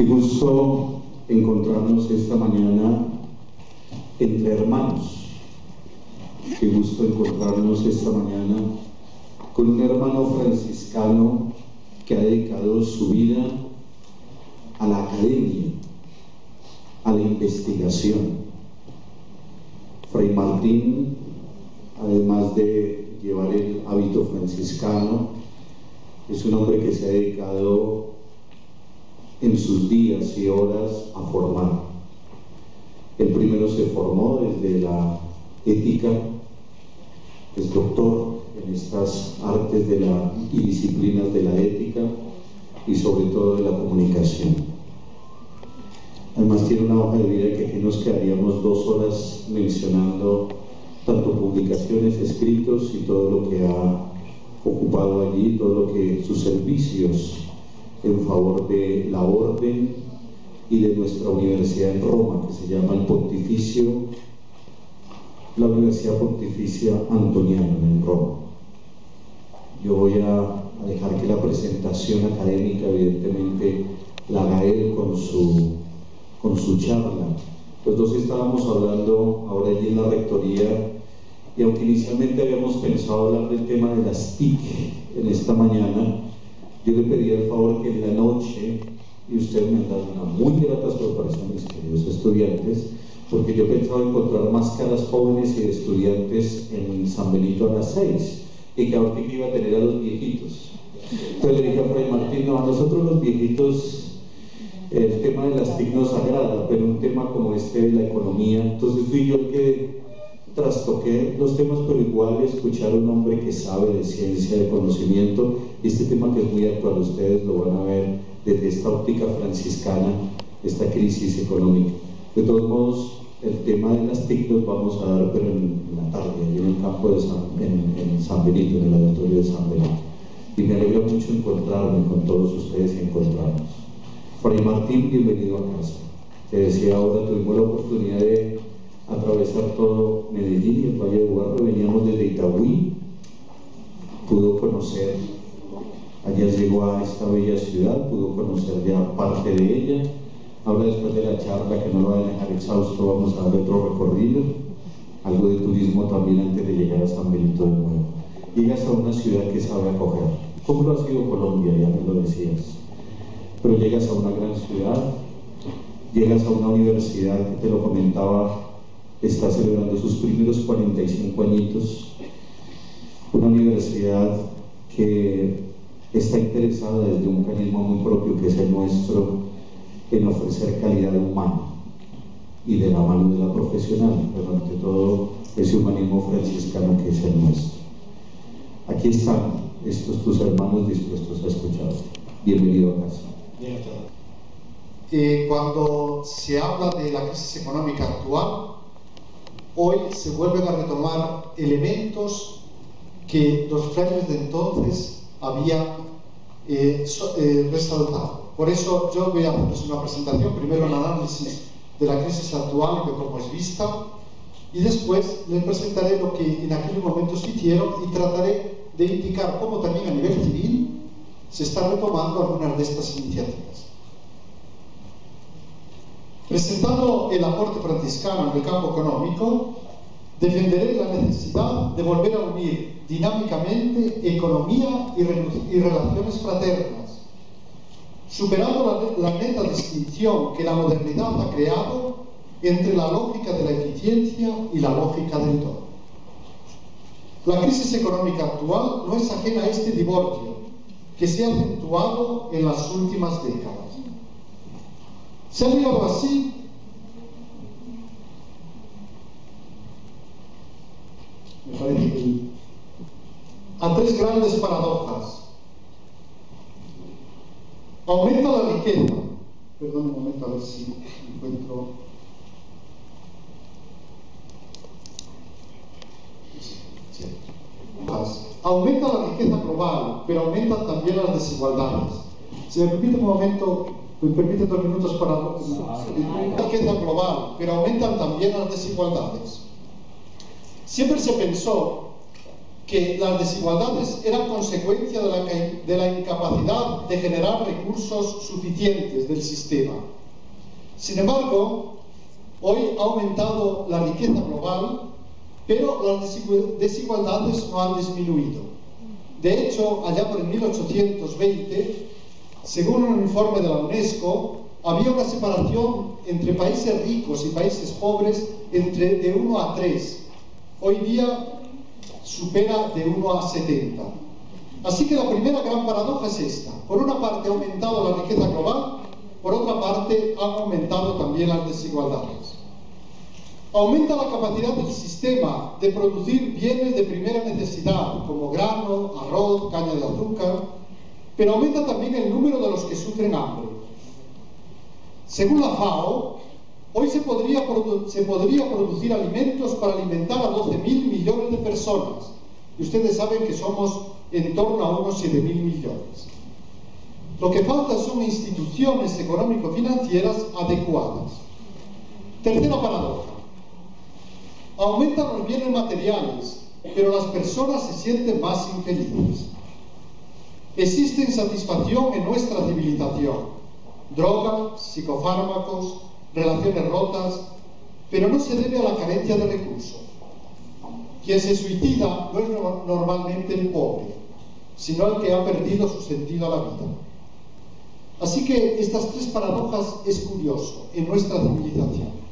Qué gusto encontrarnos esta mañana entre hermanos. Qué gusto encontrarnos esta mañana con un hermano franciscano que ha dedicado su vida a la academia, a la investigación. Fray Martín, además de llevar el hábito franciscano, es un hombre que se ha dedicado en sus días y horas a formar. El primero se formó desde la ética, es doctor en estas artes y disciplinas de la ética y sobre todo de la comunicación. Además tiene una hoja de vida que aquí nos quedaríamos 2 horas mencionando tanto publicaciones, escritos y todo lo que ha ocupado allí, todo lo que sus servicios en favor de la orden y de nuestra universidad en Roma, que se llama la Universidad Pontificia Antoniana en Roma. Yo voy a dejar que la presentación académica evidentemente la haga él con su charla. Los dos estábamos hablando ahora allí en la rectoría, y aunque inicialmente habíamos pensado hablar del tema de las TIC en esta mañana, yo le pedí el favor que en la noche, y ustedes me han dado una muy grata sorpresa, mis queridos estudiantes, porque yo pensaba encontrar más caras jóvenes y de estudiantes en San Benito a las 6, y que ahorita iba a tener a los viejitos. Entonces le dije a Fray Martín, no, a nosotros los viejitos el tema de las TIC nos agrada, pero un tema como este de la economía, entonces fui yo el que trastoqué los temas, pero igual escuchar a un hombre que sabe de ciencia, de conocimiento, y este tema que es muy actual, ustedes lo van a ver desde esta óptica franciscana, esta crisis económica. De todos modos, el tema de las TIC los vamos a dar, pero en la tarde, allí en el campo de San Benito, en el auditorio de San Benito. Y me alegra mucho encontrarme con todos ustedes y encontrarnos. Fray Martín, bienvenido a casa. Te decía ahora, tuvimos la oportunidad de atravesar todo Medellín y el Valle de Ubarro, veníamos desde Itagüí, pudo conocer, allá llegó a esta bella ciudad, pudo conocer ya parte de ella. Ahora, después de la charla, que no lo van a dejar exhausto, vamos a dar otro recorrido, algo de turismo también antes de llegar a San Benito de nuevo. Llegas a una ciudad que sabe acoger, como lo ha sido Colombia, ya me lo decías, pero llegas a una gran ciudad, llegas a una universidad que, te lo comentaba, está celebrando sus primeros 45 añitos, una universidad que está interesada desde un carisma muy propio, que es el nuestro, en ofrecer calidad humana y de la mano de la profesional, pero ante todo ese humanismo franciscano que es el nuestro. Aquí están estos tus hermanos dispuestos a escuchar. Bienvenido a casa. Cuando se habla de la crisis económica actual, hoy se vuelven a retomar elementos que los frailes de entonces habían resaltado. Por eso yo voy a hacerles una presentación, primero un análisis de la crisis actual y de cómo es vista, y después les presentaré lo que en aquellos momentos hicieron y trataré de indicar cómo también a nivel civil se están retomando algunas de estas iniciativas. Presentando el aporte franciscano en el campo económico, defenderé la necesidad de volver a unir dinámicamente economía y relaciones fraternas, superando la neta distinción que la modernidad ha creado entre la lógica de la eficiencia y la lógica del todo. La crisis económica actual no es ajena a este divorcio que se ha acentuado en las últimas décadas. Se ha llegado así a 3 grandes paradojas. Aumenta la riqueza. Perdón un momento, a ver si encuentro. Aumenta la riqueza global, pero aumentan también las desigualdades. Si me permite un momento, me permite 2 minutos para la riqueza global, pero aumentan también las desigualdades. Siempre se pensó que las desigualdades eran consecuencia de la incapacidad de generar recursos suficientes del sistema. Sin embargo, hoy ha aumentado la riqueza global, pero las desigualdades no han disminuido. De hecho, allá por el 1820, según un informe de la UNESCO, había una separación entre países ricos y países pobres de 1 a 3. Hoy día supera de 1 a 70. Así que la primera gran paradoja es esta. Por una parte ha aumentado la riqueza global, por otra parte han aumentado también las desigualdades. Aumenta la capacidad del sistema de producir bienes de primera necesidad, como grano, arroz, caña de azúcar, pero aumenta también el número de los que sufren hambre. Según la FAO, hoy se podría producir alimentos para alimentar a 12.000 millones de personas. Y ustedes saben que somos en torno a unos 7.000 millones. Lo que falta son instituciones económico-financieras adecuadas. Tercera paradoja. Aumentan los bienes materiales, pero las personas se sienten más infelices. Existe insatisfacción en nuestra civilización. Drogas, psicofármacos, relaciones rotas, pero no se debe a la carencia de recursos. Quien se suicida no es normalmente el pobre, sino el que ha perdido su sentido a la vida. Así que estas tres paradojas es curioso en nuestra civilización.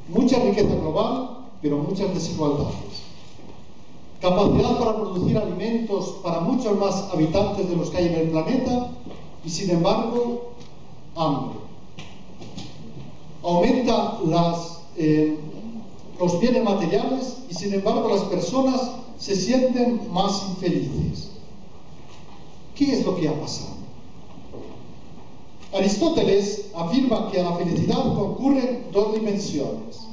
Mucha riqueza global, pero muchas desigualdades. Capacidad para producir alimentos para muchos más habitantes de los que hay en el planeta y, sin embargo, hambre. Aumenta los bienes materiales y, sin embargo, las personas se sienten más infelices. ¿Qué es lo que ha pasado? Aristóteles afirma que a la felicidad concurren dos dimensiones.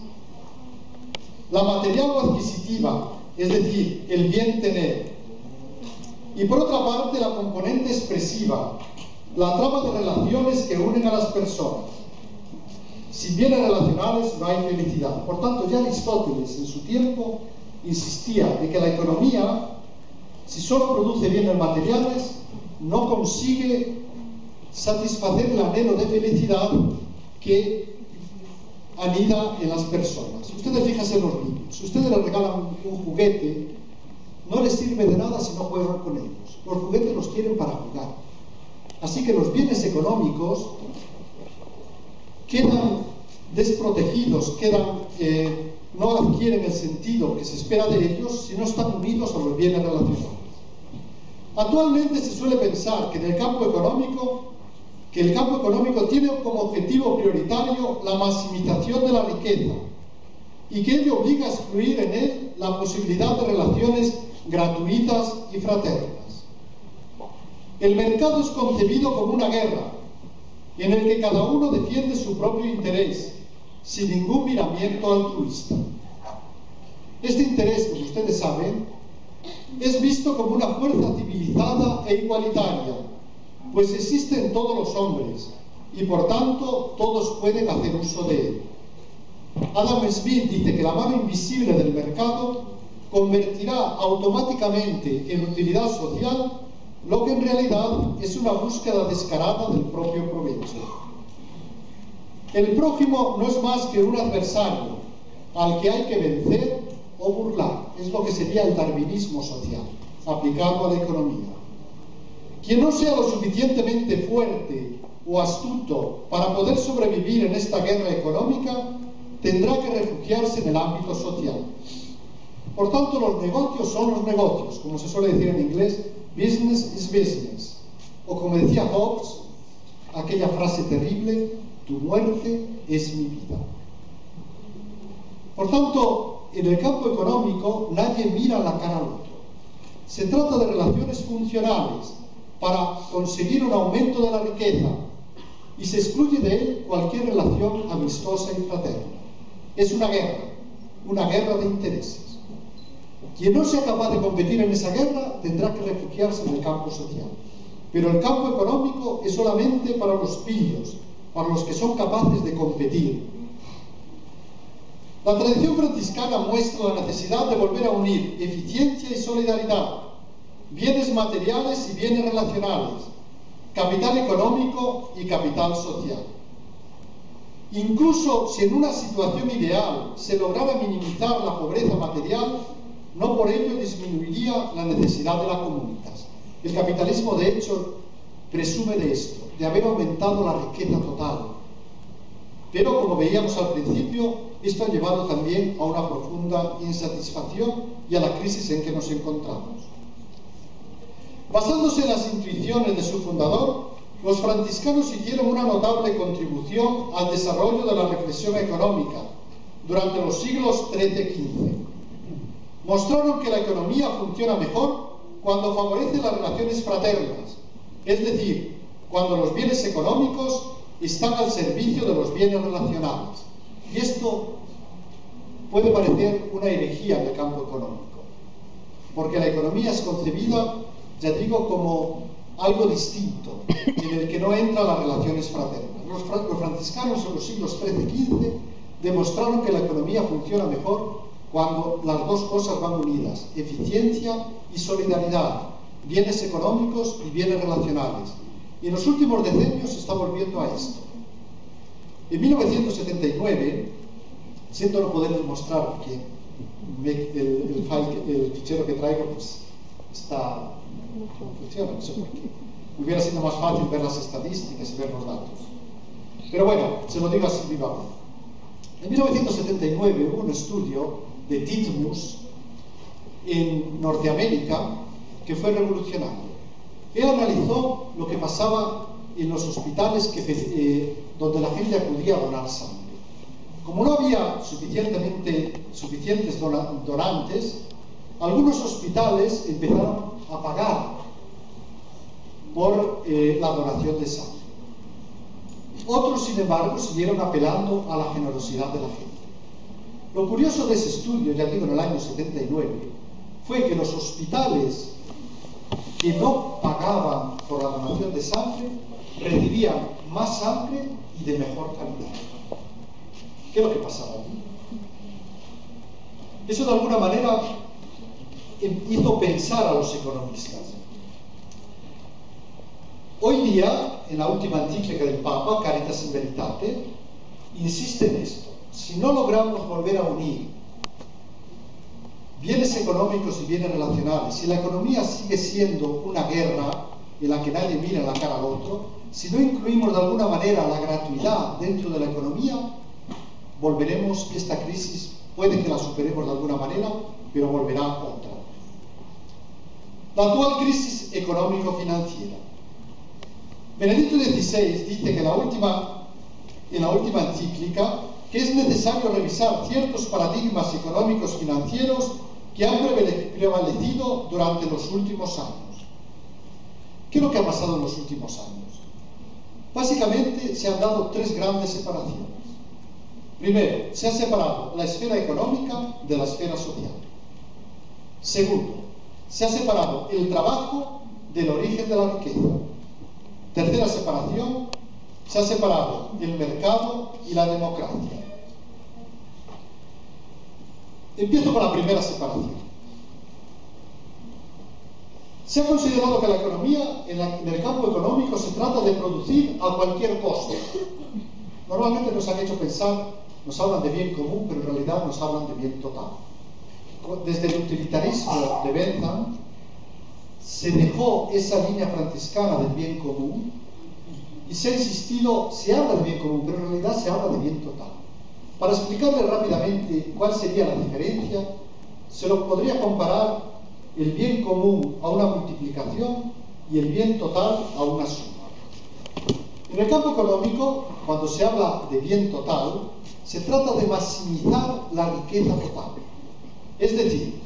La material o adquisitiva, es decir, el bien tener. Y por otra parte, la componente expresiva, la trama de relaciones que unen a las personas. Sin bienes relacionales no hay felicidad. Por tanto, ya Aristóteles en su tiempo insistía en que la economía, si solo produce bienes materiales, no consigue satisfacer el anhelo de felicidad que anida en las personas. Ustedes fíjense en los niños. Si ustedes les regalan un juguete, no les sirve de nada si no juegan con ellos. Los juguetes los quieren para jugar. Así que los bienes económicos quedan desprotegidos, no adquieren el sentido que se espera de ellos si no están unidos a los bienes relacionales. Actualmente se suele pensar que el campo económico tiene como objetivo prioritario la maximización de la riqueza y que ello obliga a excluir en él la posibilidad de relaciones gratuitas y fraternas. El mercado es concebido como una guerra en el que cada uno defiende su propio interés sin ningún miramiento altruista. Este interés, como ustedes saben, es visto como una fuerza civilizada e igualitaria, pues existe en todos los hombres y por tanto todos pueden hacer uso de él. Adam Smith dice que la mano invisible del mercado convertirá automáticamente en utilidad social lo que en realidad es una búsqueda descarada del propio provecho. El prójimo no es más que un adversario al que hay que vencer o burlar. Es lo que sería el darwinismo social aplicado a la economía. Quien no sea lo suficientemente fuerte o astuto para poder sobrevivir en esta guerra económica tendrá que refugiarse en el ámbito social. Por tanto, los negocios son los negocios, como se suele decir en inglés, business is business. O como decía Hobbes, aquella frase terrible, tu muerte es mi vida. Por tanto, en el campo económico nadie mira la cara al otro. Se trata de relaciones funcionales para conseguir un aumento de la riqueza y se excluye de él cualquier relación amistosa y fraterna. Es una guerra de intereses. Quien no sea capaz de competir en esa guerra tendrá que refugiarse en el campo social. Pero el campo económico es solamente para los pillos, para los que son capaces de competir. La tradición franciscana muestra la necesidad de volver a unir eficiencia y solidaridad, bienes materiales y bienes relacionales, capital económico y capital social. Incluso si en una situación ideal se lograra minimizar la pobreza material, no por ello disminuiría la necesidad de la comunitas. El capitalismo, de hecho, presume de esto, de haber aumentado la riqueza total. Pero, como veíamos al principio, esto ha llevado también a una profunda insatisfacción y a la crisis en que nos encontramos. Basándose en las intuiciones de su fundador, los franciscanos hicieron una notable contribución al desarrollo de la reflexión económica durante los siglos XIII-XV. Mostraron que la economía funciona mejor cuando favorece las relaciones fraternas, es decir, cuando los bienes económicos están al servicio de los bienes relacionales. Y esto puede parecer una herejía en el campo económico, porque la economía es concebida, ya digo, como algo distinto, en el que no entran las relaciones fraternas. Los franciscanos en los siglos XIII-XV demostraron que la economía funciona mejor cuando las dos cosas van unidas, eficiencia y solidaridad, bienes económicos y bienes relacionales. Y en los últimos decenios se está volviendo a esto. En 1979, siento no poder demostrar porque el fichero que traigo pues está... no funciona, no sé por qué. Hubiera sido más fácil ver las estadísticas y ver los datos. Pero bueno, se lo digo así viva voz. En 1979 hubo un estudio de Titmus en Norteamérica que fue revolucionario. Él analizó lo que pasaba en los hospitales donde la gente acudía a donar sangre. Como no había suficientes donantes, algunos hospitales empezaron a pagar por la donación de sangre. Otros, sin embargo, siguieron apelando a la generosidad de la gente. Lo curioso de ese estudio, ya digo en el año 79, fue que los hospitales que no pagaban por la donación de sangre recibían más sangre y de mejor calidad. ¿Qué es lo que pasaba allí? Eso de alguna manera hizo pensar a los economistas. Hoy día, en la última encíclica del Papa, Caritas in Veritate, insiste en esto. Si no logramos volver a unir bienes económicos y bienes relacionales, si la economía sigue siendo una guerra en la que nadie mira la cara al otro, si no incluimos de alguna manera la gratuidad dentro de la economía, volveremos, esta crisis puede que la superemos de alguna manera, pero volverá otra. La actual crisis económico-financiera. Benedicto XVI dice que en la última encíclica que es necesario revisar ciertos paradigmas económicos financieros que han prevalecido durante los últimos años. ¿Qué es lo que ha pasado en los últimos años? Básicamente se han dado tres grandes separaciones. Primero, se ha separado la esfera económica de la esfera social. Segundo, se ha separado el trabajo del origen de la riqueza. Tercera separación, se ha separado el mercado y la democracia. Empiezo con la primera separación. Se ha considerado que la economía, en el campo económico, se trata de producir a cualquier costo. Normalmente nos han hecho pensar, nos hablan de bien común, pero en realidad nos hablan de bien total. Desde el utilitarismo de Bentham, se dejó esa línea franciscana del bien común y se ha insistido, se habla de bien común, pero en realidad se habla de bien total. Para explicarle rápidamente cuál sería la diferencia, se lo podría comparar el bien común a una multiplicación y el bien total a una suma. En el campo económico, cuando se habla de bien total, se trata de maximizar la riqueza total. Es decir,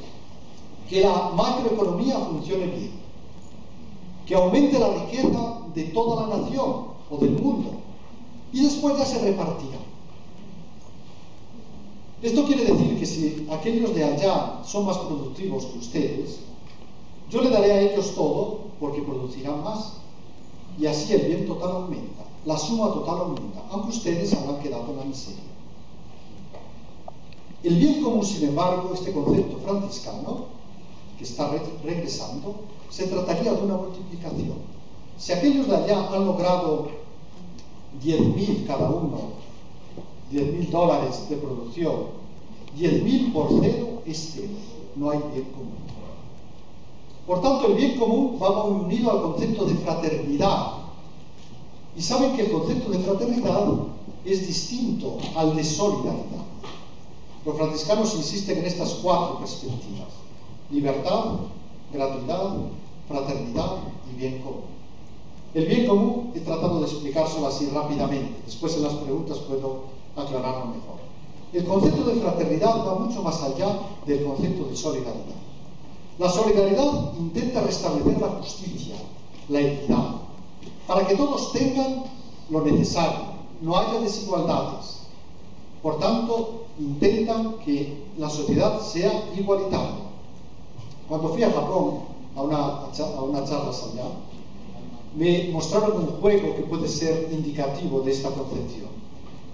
que la macroeconomía funcione bien, que aumente la riqueza de toda la nación o del mundo y después ya se repartirá. Esto quiere decir que si aquellos de allá son más productivos que ustedes, yo le daré a ellos todo porque producirán más y así el bien total aumenta, la suma total aumenta, aunque ustedes habrán quedado en la miseria. El bien común, sin embargo, este concepto franciscano, que está regresando, se trataría de una multiplicación. Si aquellos de allá han logrado 10.000 cada uno, $10.000 de producción, 10.000 por cero es cero, no hay bien común. Por tanto, el bien común va muy unido al concepto de fraternidad. Y saben que el concepto de fraternidad es distinto al de solidaridad. Los franciscanos insisten en estas 4 perspectivas: libertad, gratuidad, fraternidad y bien común. El bien común he tratado de explicárselo así rápidamente, después en las preguntas puedo aclararlo mejor. El concepto de fraternidad va mucho más allá del concepto de solidaridad. La solidaridad intenta restablecer la justicia, la equidad, para que todos tengan lo necesario, no haya desigualdades. Por tanto, intentan que la sociedad sea igualitaria. Cuando fui a Japón a una charla allá, me mostraron un juego que puede ser indicativo de esta concepción.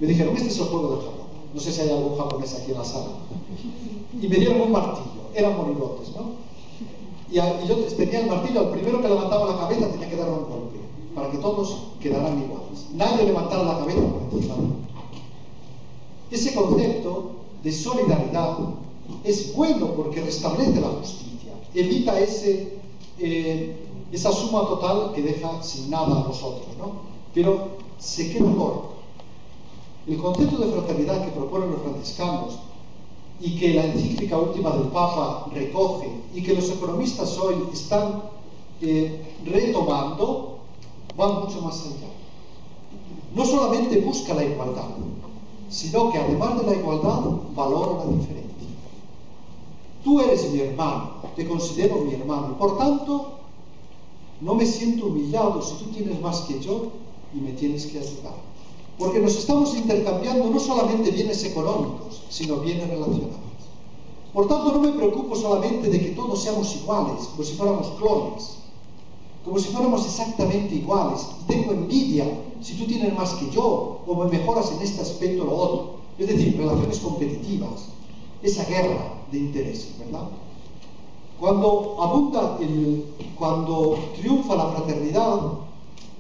Me dijeron, este es el juego de Japón. No sé si hay algún japonés aquí en la sala. Y me dieron un martillo, eran monigotes, ¿no? Y yo tenía el martillo, al primero que levantaba la cabeza tenía que darle un golpe, para que todos quedaran iguales. Nadie levantara la cabeza por encima de otro. Ese concepto de solidaridad es bueno porque restablece la justicia, evita esa suma total que deja sin nada a los otros, ¿no? Pero se queda corto. El concepto de fraternidad que proponen los franciscanos y que la encíclica última del Papa recoge y que los economistas hoy están retomando, va mucho más allá. No solamente busca la igualdad, sino que además de la igualdad valora la diferencia. Tú eres mi hermano, te considero mi hermano, y por tanto no me siento humillado si tú tienes más que yo y me tienes que ayudar. Porque nos estamos intercambiando no solamente bienes económicos, sino bienes relacionales. Por tanto, no me preocupo solamente de que todos seamos iguales, como si fuéramos clones, como si fuéramos exactamente iguales. Tengo envidia si tú tienes más que yo, o me mejoras en este aspecto o lo otro. Es decir, relaciones competitivas, esa guerra de intereses, ¿verdad? Cuando triunfa la fraternidad,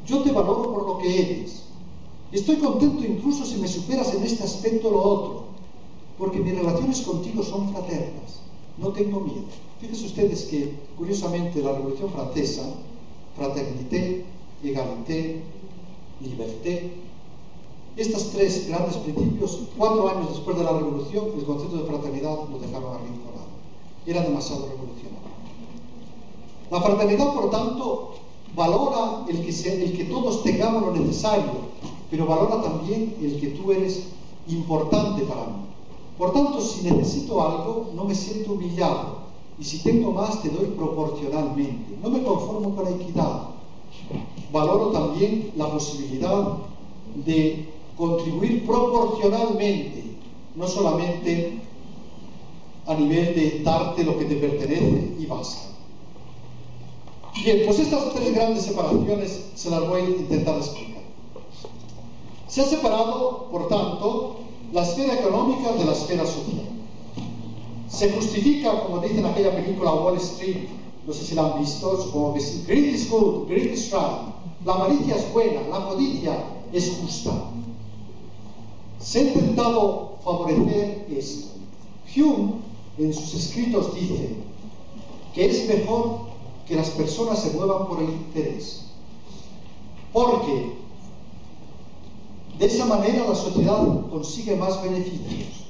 yo te valoro por lo que eres. Estoy contento incluso si me superas en este aspecto o lo otro, porque mis relaciones contigo son fraternas, no tengo miedo. Fíjense ustedes que, curiosamente, la Revolución Francesa, fraternité, égalité, liberté, estos 3 grandes principios, 4 años después de la Revolución, el concepto de fraternidad lo dejaron arrinconado. Era demasiado revolucionario. La fraternidad, por tanto, valora el que todos tengamos lo necesario, pero valora también el que tú eres importante para mí. Por tanto, si necesito algo, no me siento humillado, y si tengo más, te doy proporcionalmente. No me conformo con la equidad. Valoro también la posibilidad de contribuir proporcionalmente, no solamente a nivel de darte lo que te pertenece y basta. Bien, pues estas 3 grandes separaciones se las voy a intentar explicar. Se ha separado, por tanto, la esfera económica de la esfera social. Se justifica, como dice en aquella película Wall Street, no sé si la han visto, supongo que sí, greed is good, greed is right. La avaricia es buena, la codicia es justa. Se ha intentado favorecer esto. Hume, en sus escritos, dice que es mejor que las personas se muevan por el interés, porque de esa manera la sociedad consigue más beneficios,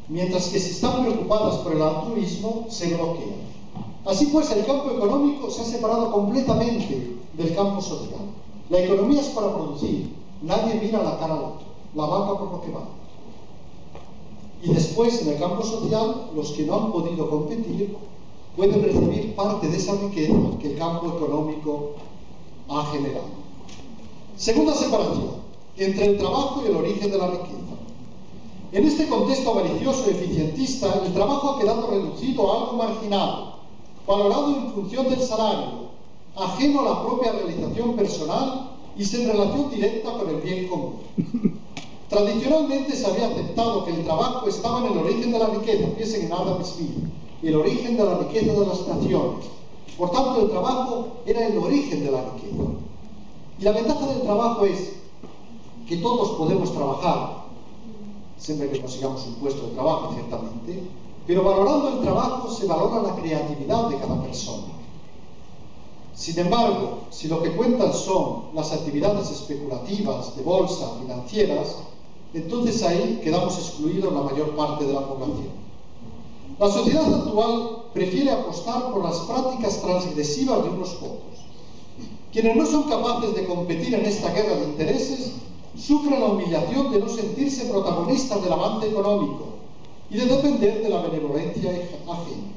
mientras que si están preocupadas por el altruismo, se bloquean. Así pues, el campo económico se ha separado completamente del campo social. La economía es para producir, nadie mira la cara al otro, la vaca por lo que va. Y después, en el campo social, los que no han podido competir pueden recibir parte de esa riqueza que el campo económico ha generado. Segunda separación, entre el trabajo y el origen de la riqueza. En este contexto avaricioso y eficientista, el trabajo ha quedado reducido a algo marginal, valorado en función del salario, ajeno a la propia realización personal y sin relación directa con el bien común. Tradicionalmente se había aceptado que el trabajo estaba en el origen de la riqueza, piensen en Adam Smith, el origen de la riqueza de las naciones. Por tanto, el trabajo era el origen de la riqueza. Y la ventaja del trabajo es que todos podemos trabajar, siempre que consigamos un puesto de trabajo, ciertamente, pero valorando el trabajo se valora la creatividad de cada persona. Sin embargo, si lo que cuentan son las actividades especulativas, de bolsa, financieras, entonces ahí quedamos excluidos la mayor parte de la población. La sociedad actual prefiere apostar por las prácticas transgresivas de unos pocos. Quienes no son capaces de competir en esta guerra de intereses sufren la humillación de no sentirse protagonistas del avance económico y de depender de la benevolencia ajena.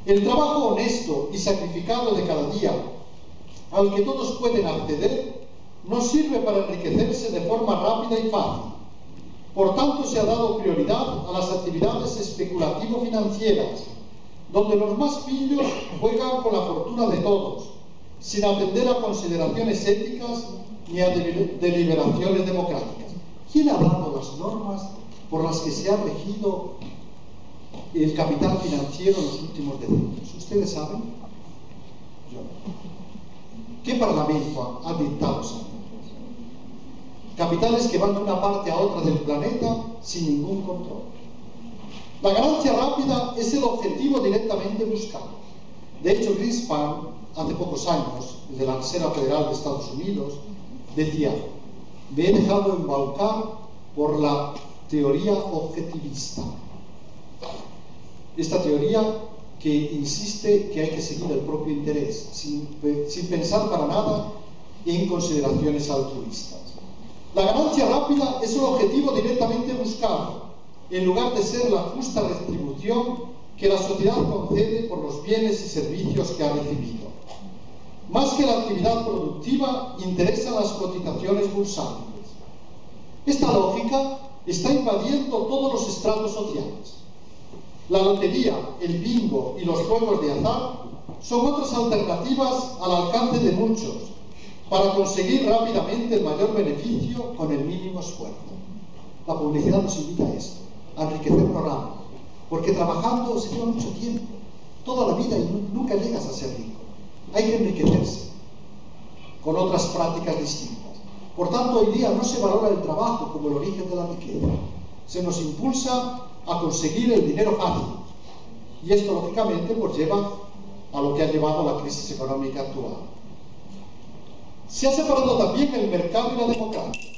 El trabajo honesto y sacrificado de cada día, al que todos pueden acceder, no sirve para enriquecerse de forma rápida y fácil. Por tanto, se ha dado prioridad a las actividades especulativo-financieras, donde los más pillos juegan con la fortuna de todos, sin atender a consideraciones éticas ni a deliberaciones democráticas. ¿Quién ha dado las normas por las que se ha regido el capital financiero en los últimos decenios? ¿Ustedes saben? Yo no. ¿Qué parlamento ha dictado esas normas? Capitales que van de una parte a otra del planeta sin ningún control. La ganancia rápida es el objetivo directamente buscado. De hecho, Greenspan, hace pocos años, el de la Reserva Federal de Estados Unidos, decía: me he dejado embaucar por la teoría objetivista. Esta teoría que insiste que hay que seguir el propio interés, sin pensar para nada en consideraciones altruistas. La ganancia rápida es un objetivo directamente buscado, en lugar de ser la justa retribución que la sociedad concede por los bienes y servicios que ha recibido. Más que la actividad productiva, interesan las cotizaciones bursátiles. Esta lógica está invadiendo todos los estratos sociales. La lotería, el bingo y los juegos de azar son otras alternativas al alcance de muchos para conseguir rápidamente el mayor beneficio con el mínimo esfuerzo. La publicidad nos invita a esto, a enriquecernos rápido, porque trabajando se lleva mucho tiempo, toda la vida, y nunca llegas a ser rico. Hay que enriquecerse con otras prácticas distintas. Por tanto, hoy día no se valora el trabajo como el origen de la riqueza. Se nos impulsa a conseguir el dinero fácil. Y esto, lógicamente, pues lleva a lo que ha llevado a la crisis económica actual. Se ha separado también el mercado y la democracia.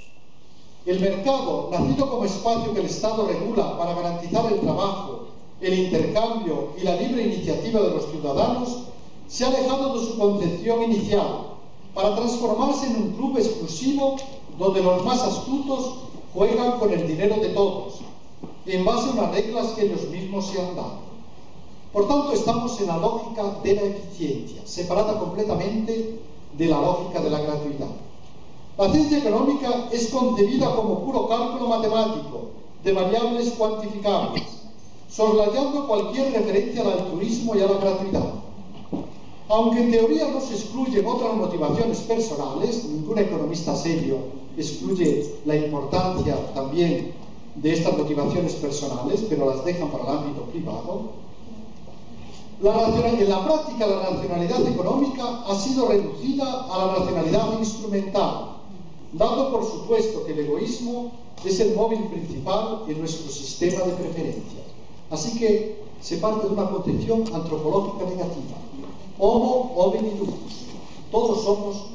El mercado, nacido como espacio que el Estado regula para garantizar el trabajo, el intercambio y la libre iniciativa de los ciudadanos, se ha alejado de su concepción inicial para transformarse en un club exclusivo donde los más astutos juegan con el dinero de todos, en base a unas reglas que ellos mismos se han dado. Por tanto, estamos en la lógica de la eficiencia, separada completamente de la lógica de la gratuidad. La ciencia económica es concebida como puro cálculo matemático de variables cuantificables, soslayando cualquier referencia al altruismo y a la gratuidad. Aunque en teoría no se excluyen otras motivaciones personales, ningún economista serio excluye la importancia también de estas motivaciones personales, pero las dejan para el ámbito privado. En la práctica, la racionalidad económica ha sido reducida a la racionalidad instrumental, dando por supuesto que el egoísmo es el móvil principal en nuestro sistema de preferencias. Así que se parte de una concepción antropológica negativa. Homo homini lupus. Todos somos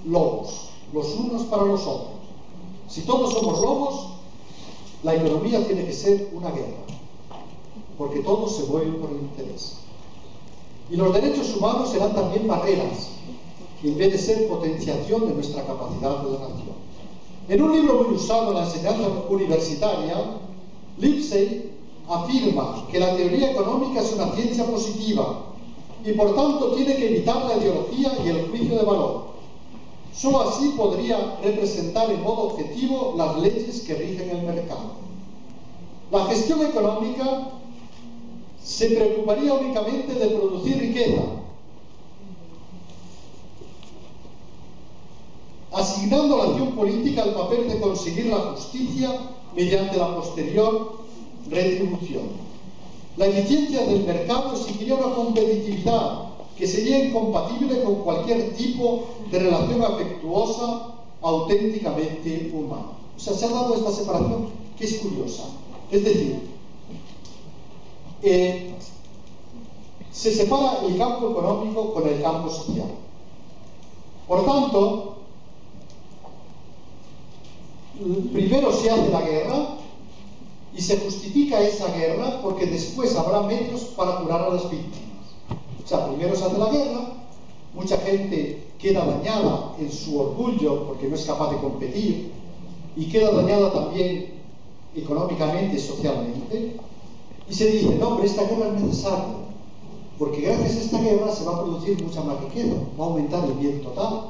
lobos, los unos para los otros. Si todos somos lobos, la economía tiene que ser una guerra, porque todos se mueven por el interés. Y los derechos humanos serán también barreras, en vez de ser potenciación de nuestra capacidad de donación. En un libro muy usado en la enseñanza universitaria, Lipsey afirma que la teoría económica es una ciencia positiva y por tanto tiene que evitar la ideología y el juicio de valor. Solo así podría representar en modo objetivo las leyes que rigen el mercado. La gestión económica se preocuparía únicamente de producir riqueza. asignando a la acción política el papel de conseguir la justicia mediante la posterior retribución. La eficiencia del mercado exigiría una competitividad que sería incompatible con cualquier tipo de relación afectuosa auténticamente humana. O sea, se ha dado esta separación que es curiosa. Es decir, se separa el campo económico con el campo social. Por tanto, primero se hace la guerra y se justifica esa guerra porque después habrá medios para curar a las víctimas. O sea, primero se hace la guerra, mucha gente queda dañada en su orgullo porque no es capaz de competir y queda dañada también económicamente y socialmente, y se dice, no, hombre, esta guerra es necesaria porque gracias a esta guerra se va a producir mucha más riqueza, va a aumentar el bien total,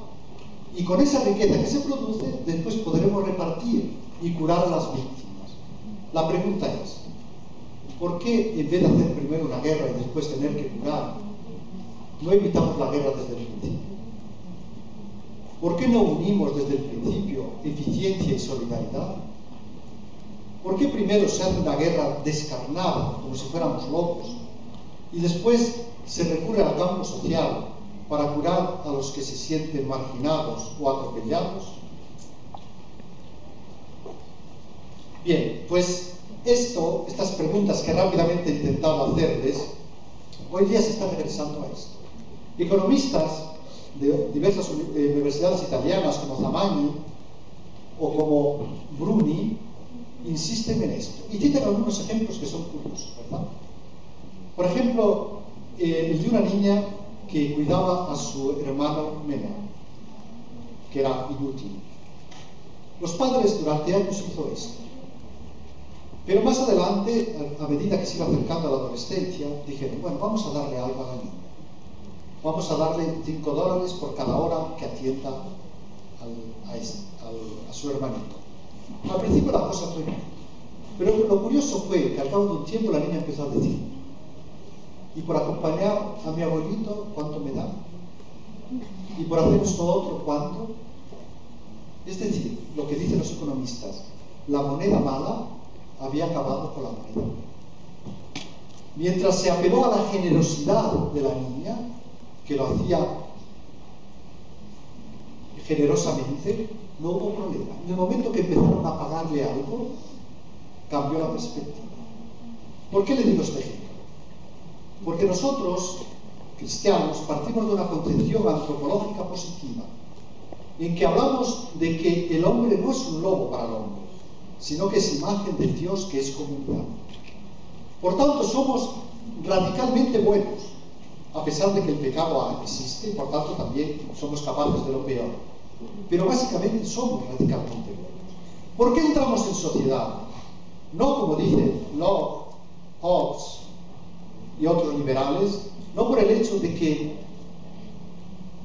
y con esa riqueza que se produce después podremos repartir y curar a las víctimas. La pregunta es, ¿por qué en vez de hacer primero una guerra y después tener que curar, no evitamos la guerra desde el principio? ¿Por qué no unimos desde el principio eficiencia y solidaridad? ¿Por qué primero se hace una guerra descarnada, como si fuéramos locos, y después se recurre al campo social para curar a los que se sienten marginados o atropellados? Bien, pues estas preguntas que rápidamente he intentado hacerles, hoy día se están regresando a esto. Economistas de diversas universidades italianas como Zamagni o como Bruni insisten en esto y citan algunos ejemplos que son curiosos, ¿verdad? Por ejemplo, el de una niña que cuidaba a su hermano menor, que era inútil. Los padres durante años hizo esto, pero más adelante, a medida que se iba acercando a la adolescencia, dijeron, bueno, vamos a darle algo a la niña. Vamos a darle $5 por cada hora que atienda a su hermanito. Al principio la cosa fue bien, pero lo curioso fue que al cabo de un tiempo la niña empezó a decir, y por acompañar a mi abuelito, ¿cuánto me da? Y por hacer esto otro, ¿cuánto? Es decir, lo que dicen los economistas, la moneda mala había acabado con la moneda. Mientras se apeló a la generosidad de la niña, que lo hacía generosamente, no hubo problema. En el momento que empezaron a pagarle algo, cambió la perspectiva. ¿Por qué le digo este ejemplo? Porque nosotros, cristianos, partimos de una concepción antropológica positiva, en que hablamos de que el hombre no es un lobo para el hombre, sino que es imagen del Dios que es comunidad. Por tanto, somos radicalmente buenos, a pesar de que el pecado existe, y por tanto también somos capaces de lo peor. Pero básicamente somos radicalmente buenos. ¿Por qué entramos en sociedad? No como dicen Locke, Hobbes y otros liberales, no por el hecho de que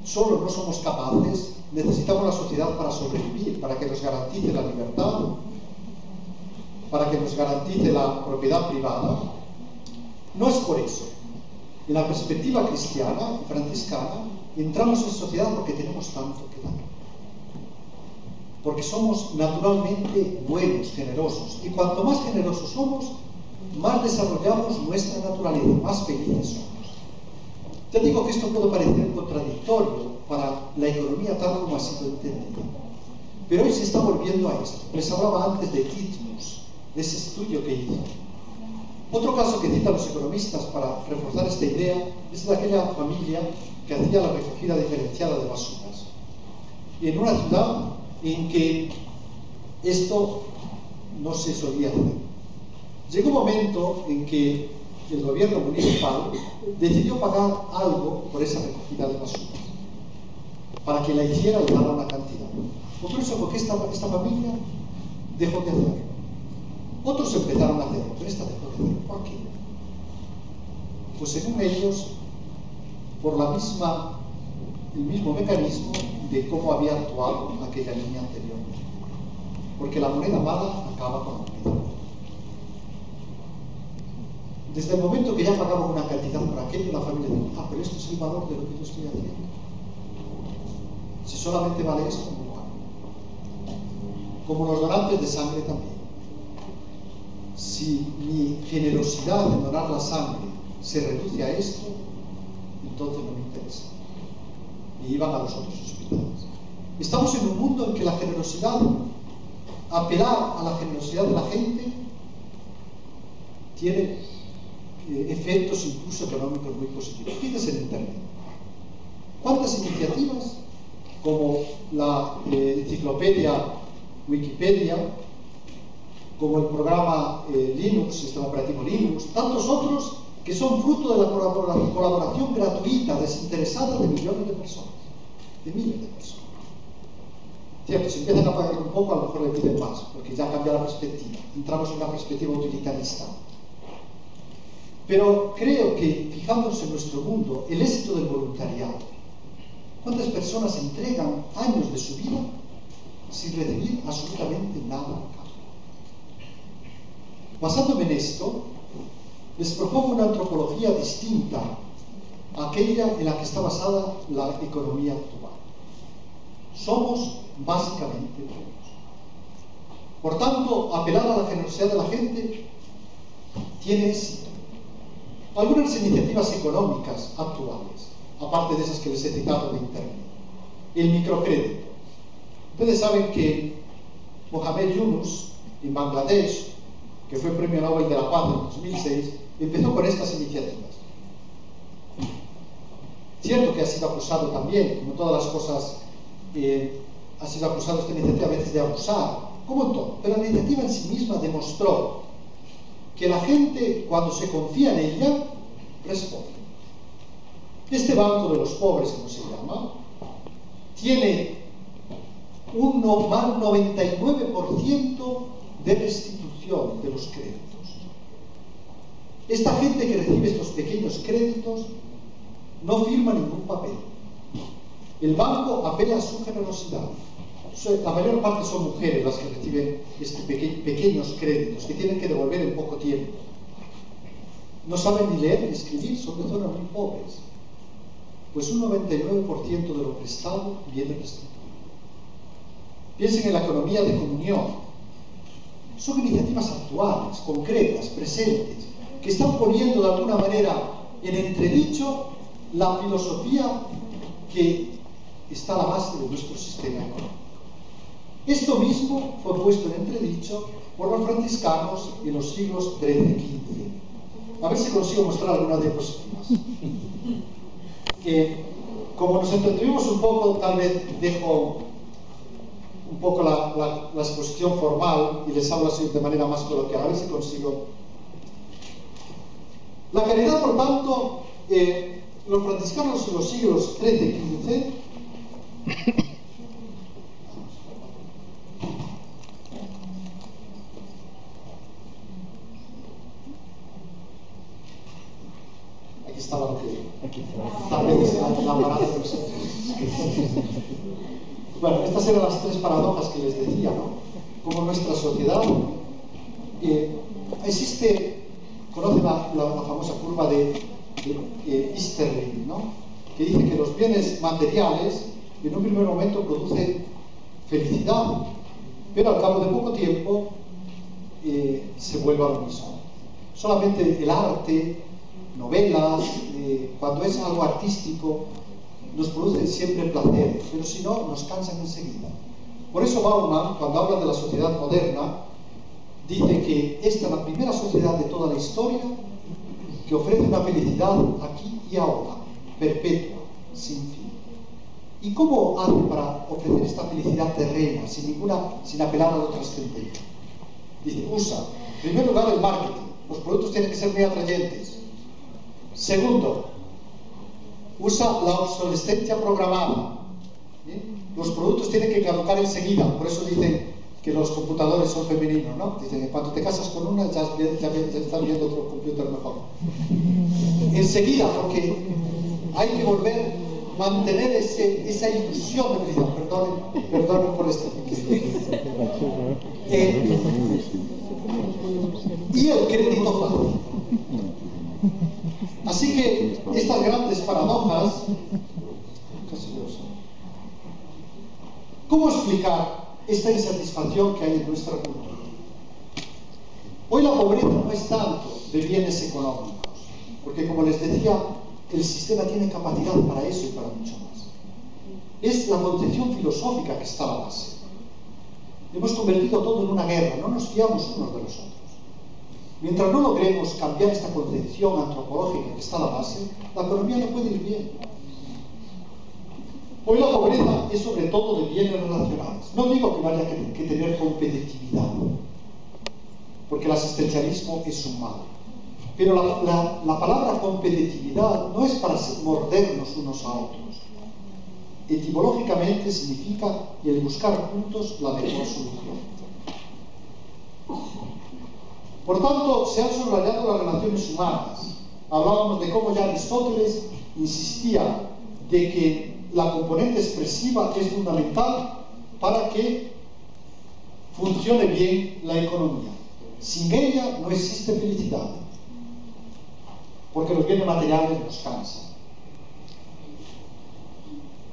solo no somos capaces, necesitamos la sociedad para sobrevivir, para que nos garantice la libertad, para que nos garantice la propiedad privada. No es por eso. En la perspectiva cristiana, franciscana, entramos en sociedad porque tenemos tanto que dar. Porque somos naturalmente buenos, generosos. Y cuanto más generosos somos, más desarrollamos nuestra naturaleza, más felices somos. Ya digo que esto puede parecer contradictorio para la economía tal como ha sido entendida. Pero hoy se está volviendo a esto. Les hablaba antes de Titmus, de ese estudio que hizo. Otro caso que citan los economistas para reforzar esta idea es de aquella familia que hacía la recogida diferenciada de basuras. Y en una ciudad en que esto no se solía hacer. Llegó un momento en que el gobierno municipal decidió pagar algo por esa recogida de basuras. Para que la hiciera le daba una cantidad. Incluso porque esta familia dejó de hacerlo. Otros empezaron a hacerlo, pero esta dejó de hacerlo. ¿Por qué? Pues según ellos, por el mismo mecanismo de cómo había actuado aquella niña anteriormente. Porque la moneda mala acaba con la moneda buena. Desde el momento que ya pagaban una cantidad por aquello, la familia dijo, pero esto es el valor de lo que yo estoy haciendo. Si solamente vale esto, no vale. como los donantes de sangre también. Si mi generosidad en donar la sangre se reduce a esto, entonces no me interesa. Y iban a los otros hospitales. Estamos en un mundo en que la generosidad, apelar a la generosidad de la gente, tiene efectos incluso económicos muy positivos. Fíjense en Internet. ¿Cuántas iniciativas, como la enciclopedia Wikipedia, como el programa Linux, sistema operativo Linux, tantos otros que son fruto de la colaboración gratuita, desinteresada de millones de personas, de miles de personas? Cierto, si empiezan a pagar un poco, a lo mejor le piden más, porque ya cambia la perspectiva, entramos en una perspectiva utilitarista. Pero creo que, fijándonos en nuestro mundo, el éxito del voluntariado, ¿cuántas personas entregan años de su vida sin recibir absolutamente nada a cambio? Basándome en esto, les propongo una antropología distinta a aquella en la que está basada la economía actual. Somos básicamente buenos. Por tanto, apelar a la generosidad de la gente tiene éxito. Algunas iniciativas económicas actuales, aparte de esas que les he citado de Internet. El microcrédito. Ustedes saben que Mohamed Yunus, en Bangladesh, que fue Premio Nobel de la Paz en 2006, empezó con estas iniciativas. Cierto que ha sido acusado también, como todas las cosas, ha sido acusado esta iniciativa a veces de abusar, como en todo, pero la iniciativa en sí misma demostró que la gente, cuando se confía en ella, responde. Este Banco de los Pobres, como se llama, tiene un 99% de restitución de los créditos. Esta gente que recibe estos pequeños créditos no firma ningún papel. El banco apela a su generosidad. La mayor parte son mujeres las que reciben pequeños créditos que tienen que devolver en poco tiempo. No saben ni leer ni escribir, son de zonas muy pobres. Pues un 99% de lo prestado viene restituido. Piensen en la economía de comunión. Son iniciativas actuales, concretas, presentes, que están poniendo de alguna manera en entredicho la filosofía que está a la base de nuestro sistema económico. Esto mismo fue puesto en entredicho por los franciscanos en los siglos XIII y XV. A ver si consigo mostrar algunas diapositivas. Como nos entretuvimos un poco, tal vez dejo un poco la exposición formal y les hablo así de manera más coloquial. A ver si consigo. La caridad, por tanto, los franciscanos en los siglos XIII y XV estaba lo que tal vez la parada de los... Bueno, estas eran las tres paradojas que les decía, ¿no? Como nuestra sociedad existe, conoce la famosa curva de Easterling, ¿no? Que dice que los bienes materiales en un primer momento producen felicidad, pero al cabo de poco tiempo se vuelve a lo mismo. Solamente el arte, novelas, cuando es algo artístico, nos produce siempre placer, pero si no, nos cansan enseguida. Por eso Bauman, cuando habla de la sociedad moderna, dice que esta es la primera sociedad de toda la historia que ofrece una felicidad aquí y ahora, perpetua, sin fin. ¿Y cómo hace para ofrecer esta felicidad terrena, sin apelar a lo trascendente? Dice, usa, en primer lugar, el marketing. Los productos tienen que ser muy atrayentes. Segundo, usa la obsolescencia programada. Los productos tienen que caducar enseguida. Por eso dicen que los computadores son femeninos, ¿no? Dicen que cuando te casas con una ya estás viendo otro computer mejor. Enseguida, porque hay que mantener esa ilusión de felicidad. Perdonen por este. Y el crédito fácil. Así que estas grandes paradojas, ¿cómo explicar esta insatisfacción que hay en nuestra cultura. Hoy la pobreza no es tanto de bienes económicos, porque como les decía, el sistema tiene capacidad para eso y para mucho más. Es la concepción filosófica que está a la base. Hemos convertido todo en una guerra, no nos fiamos unos de los otros. Mientras no logremos cambiar esta concepción antropológica que está a la base, la economía no puede ir bien. Hoy la pobreza es sobre todo de bienes relacionales. No digo que no haya que tener competitividad, porque el asistencialismo es un mal. Pero la palabra competitividad no es para mordernos unos a otros. Etimológicamente significa el buscar juntos la mejor solución. Por tanto, se han subrayado las relaciones humanas. Hablábamos de cómo ya Aristóteles insistía de que la componente expresiva es fundamental para que funcione bien la economía. Sin ella no existe felicidad, porque los bienes materiales nos cansan.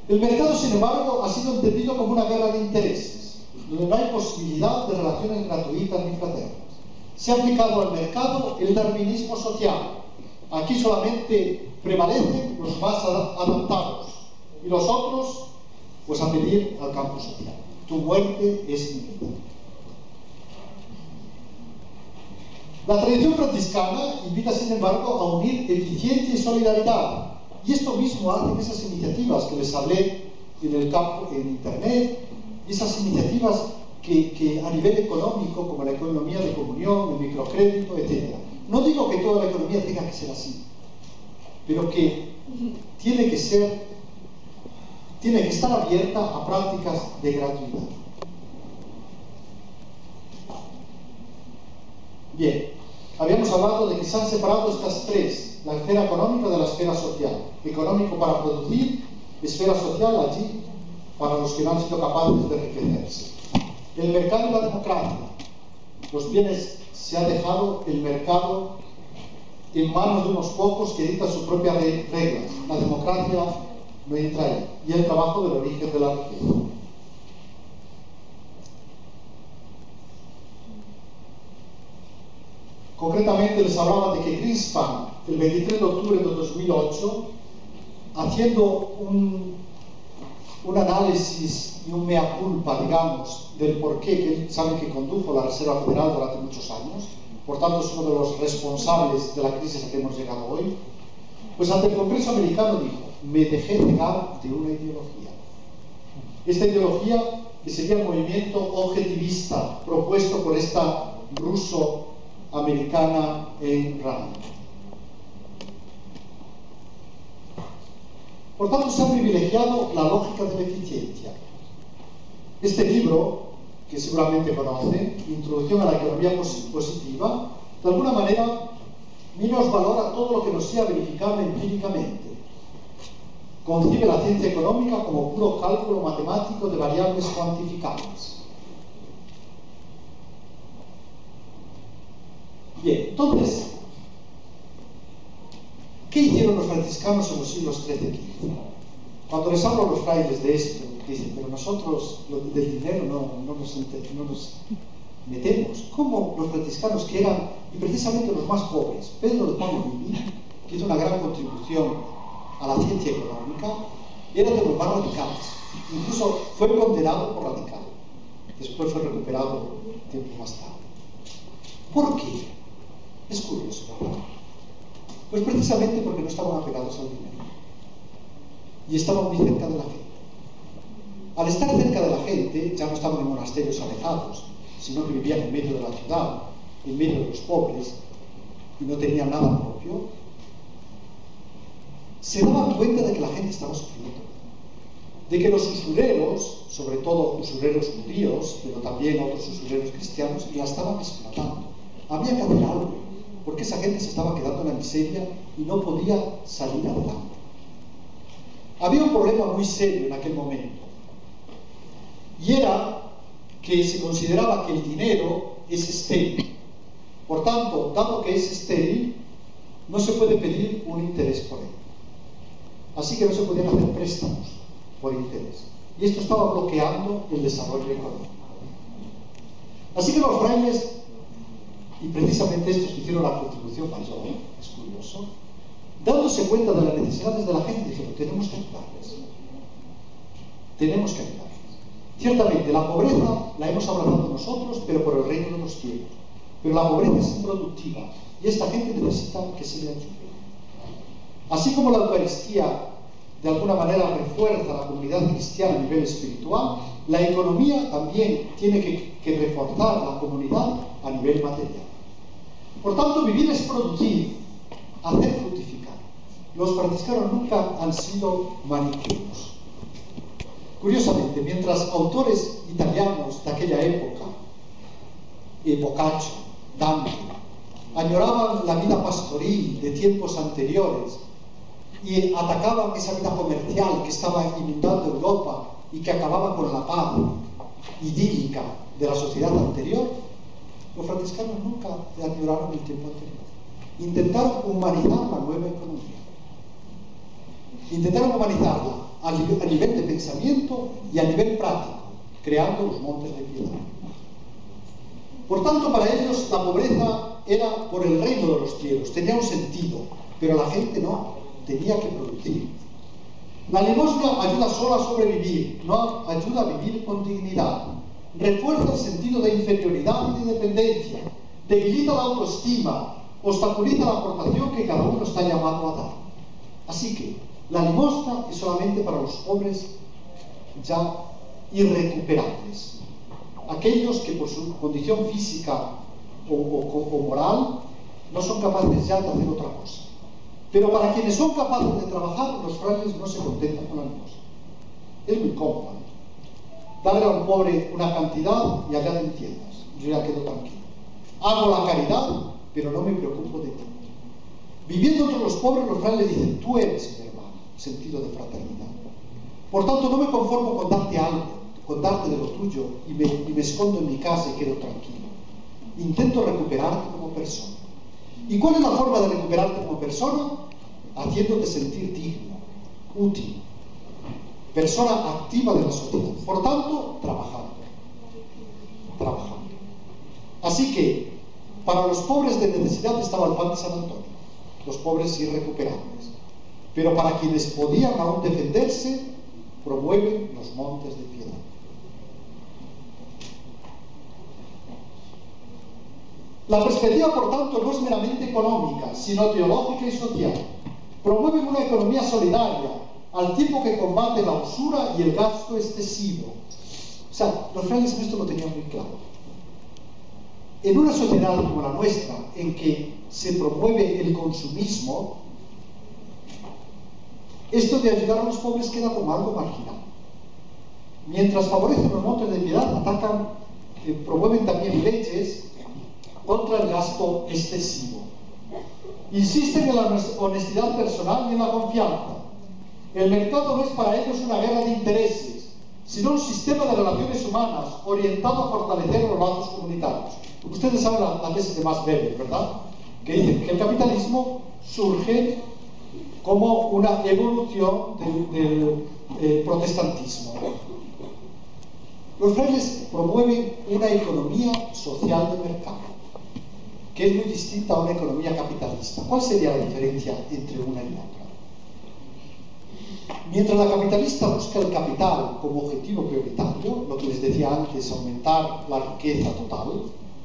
El mercado, sin embargo, ha sido entendido como una guerra de intereses, donde no hay posibilidad de relaciones gratuitas ni fraternas. Se ha aplicado al mercado el darwinismo social. Aquí solamente prevalecen los más adaptados y los otros, pues a pedir al campo social. Tu muerte es mi vida. La tradición franciscana invita, sin embargo, a unir eficiencia y solidaridad. Y esto mismo hacen esas iniciativas que les hablé en el campo, en Internet, y esas iniciativas que a nivel económico, como la economía de comunión, el microcrédito, etc. No digo que toda la economía tenga que ser así, pero que tiene que estar abierta a prácticas de gratuidad. Bien, habíamos hablado de que se han separado estas tres, la esfera económica de la esfera social. Económico para producir, esfera social allí para los que no han sido capaces de enriquecerse. El mercado y la democracia. Los bienes, se ha dejado el mercado en manos de unos pocos que dictan sus propias reglas. La democracia no entra ahí. Y el trabajo del origen de la riqueza. Concretamente les hablaba de que Greenspan, el 23 de octubre de 2008, haciendo un análisis y un mea culpa, digamos, del porqué que saben que condujo la Reserva Federal durante muchos años, por tanto es uno de los responsables de la crisis a que hemos llegado hoy, pues ante el Congreso americano dijo: me dejé cegar de una ideología. Esta ideología que sería el movimiento objetivista propuesto por esta ruso-americana Ayn Rand. Por tanto, se ha privilegiado la lógica de la eficiencia. Este libro, que seguramente conocen, Introducción a la Economía Positiva, de alguna manera menos valora todo lo que nos sea verificable empíricamente. Concibe la ciencia económica como puro cálculo matemático de variables cuantificables. Bien, entonces, ¿qué hicieron los franciscanos en los siglos XIII y XV? Cuando les hablo a los frailes de esto, dicen: pero nosotros del dinero no nos metemos. ¿Cómo los franciscanos, que eran, y precisamente los más pobres, Pedro de Pablo Viví, que hizo una gran contribución a la ciencia económica, era de los más radicales? Incluso fue condenado por radical. Después fue recuperado tiempo más tarde. ¿Por qué? Es curioso, ¿verdad? Pues precisamente porque no estaban apegados al dinero y estaban muy cerca de la gente. Al estar cerca de la gente, ya no estaban en monasterios alejados, sino que vivían en medio de la ciudad, en medio de los pobres, y no tenían nada propio. Se daban cuenta de que la gente estaba sufriendo, de que los usureros, sobre todo usureros judíos, pero también otros usureros cristianos, la estaban explotando. Había que hacer algo, porque esa gente se estaba quedando en la miseria y no podía salir adelante. Había un problema muy serio en aquel momento, y era que se consideraba que el dinero es estéril. Por tanto, dado que es estéril, no se puede pedir un interés por él. Así que no se podían hacer préstamos por interés. Y esto estaba bloqueando el desarrollo económico. Así que los frailes, y precisamente estos que hicieron la contribución mayor, es curioso, dándose cuenta de las necesidades de la gente, dijeron, tenemos que ayudarles. Tenemos que ayudarles. Ciertamente, la pobreza la hemos abrazado nosotros, pero por el reino de los cielos. Pero la pobreza es improductiva y esta gente necesita que se le ayude. Así como la Eucaristía de alguna manera refuerza la comunidad cristiana a nivel espiritual, la economía también tiene que reforzar la comunidad a nivel material. Por tanto, vivir es producir, hacer fructificar. Los franciscanos nunca han sido maniqueos. Curiosamente, mientras autores italianos de aquella época, Boccaccio, Dante, añoraban la vida pastoril de tiempos anteriores y atacaban esa vida comercial que estaba inundando Europa y que acababa con la paz idílica de la sociedad anterior, los franciscanos nunca añoraron el tiempo anterior. Intentaron humanizar la nueva economía. Intentaron humanizarla a nivel de pensamiento y a nivel práctico, creando los montes de piedad. Por tanto, para ellos la pobreza era por el reino de los cielos, tenía un sentido, pero la gente no, tenía que producir. La limosna ayuda solo a sobrevivir, no ayuda a vivir con dignidad. Refuerza el sentido de inferioridad y de dependencia, debilita la autoestima, obstaculiza la aportación que cada uno está llamado a dar. Así que la limosna es solamente para los pobres ya irrecuperables, aquellos que por su condición física o moral no son capaces ya de hacer otra cosa. Pero para quienes son capaces de trabajar, los frailes no se contentan con la limosna. Es muy cómodo, ¿eh? Darle a un pobre una cantidad y allá te entiendas, yo ya quedo tranquilo. Hago la caridad, pero no me preocupo de ti. Viviendo entre los pobres, los frailes dicen, tú eres mi hermano, sentido de fraternidad. Por tanto, no me conformo con darte algo, con darte de lo tuyo y me escondo en mi casa y quedo tranquilo. Intento recuperarte como persona. ¿Y cuál es la forma de recuperarte como persona? Haciéndote sentir digno, útil, persona activa de la sociedad. Por tanto, trabajando. Así que, para los pobres de necesidad estaba el pan de San Antonio, los pobres irrecuperables. Pero para quienes podían aún defenderse, promueven los montes de piedad. La perspectiva, por tanto, no es meramente económica, sino teológica y social. Promueven una economía solidaria, al tiempo que combate la usura y el gasto excesivo. O sea, los frailes en esto lo tenían muy claro. En una sociedad como la nuestra, en que se promueve el consumismo, esto de ayudar a los pobres queda como algo marginal. Mientras favorecen los montes de piedad, atacan, promueven también leyes contra el gasto excesivo. Insisten en la honestidad personal y en la confianza. El mercado no es para ellos una guerra de intereses, sino un sistema de relaciones humanas orientado a fortalecer los lazos comunitarios. Ustedes saben la tesis de Max Weber, ¿verdad? Que dice que el capitalismo surge como una evolución del protestantismo. Los frailes promueven una economía social de mercado, que es muy distinta a una economía capitalista. ¿Cuál sería la diferencia entre una y otra? Mientras la capitalista busca el capital como objetivo prioritario, lo que les decía antes, aumentar la riqueza total,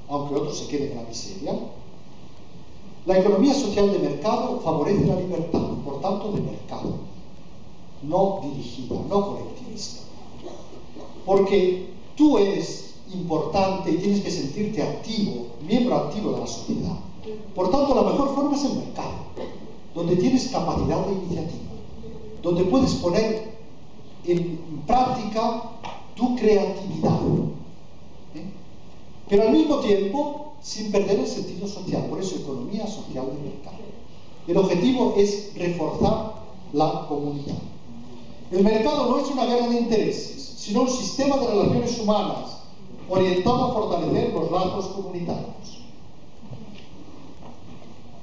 aunque otros se queden en la miseria, la economía social de mercado favorece la libertad, por tanto de mercado, no dirigida, no colectivista. Porque tú eres importante y tienes que sentirte activo, miembro activo de la sociedad. Por tanto, la mejor forma es el mercado, donde tienes capacidad de iniciativa, donde puedes poner en práctica tu creatividad, pero al mismo tiempo sin perder el sentido social. Por eso, economía social de mercado. El objetivo es reforzar la comunidad. El mercado no es una guerra de intereses, sino un sistema de relaciones humanas orientado a fortalecer los lazos comunitarios.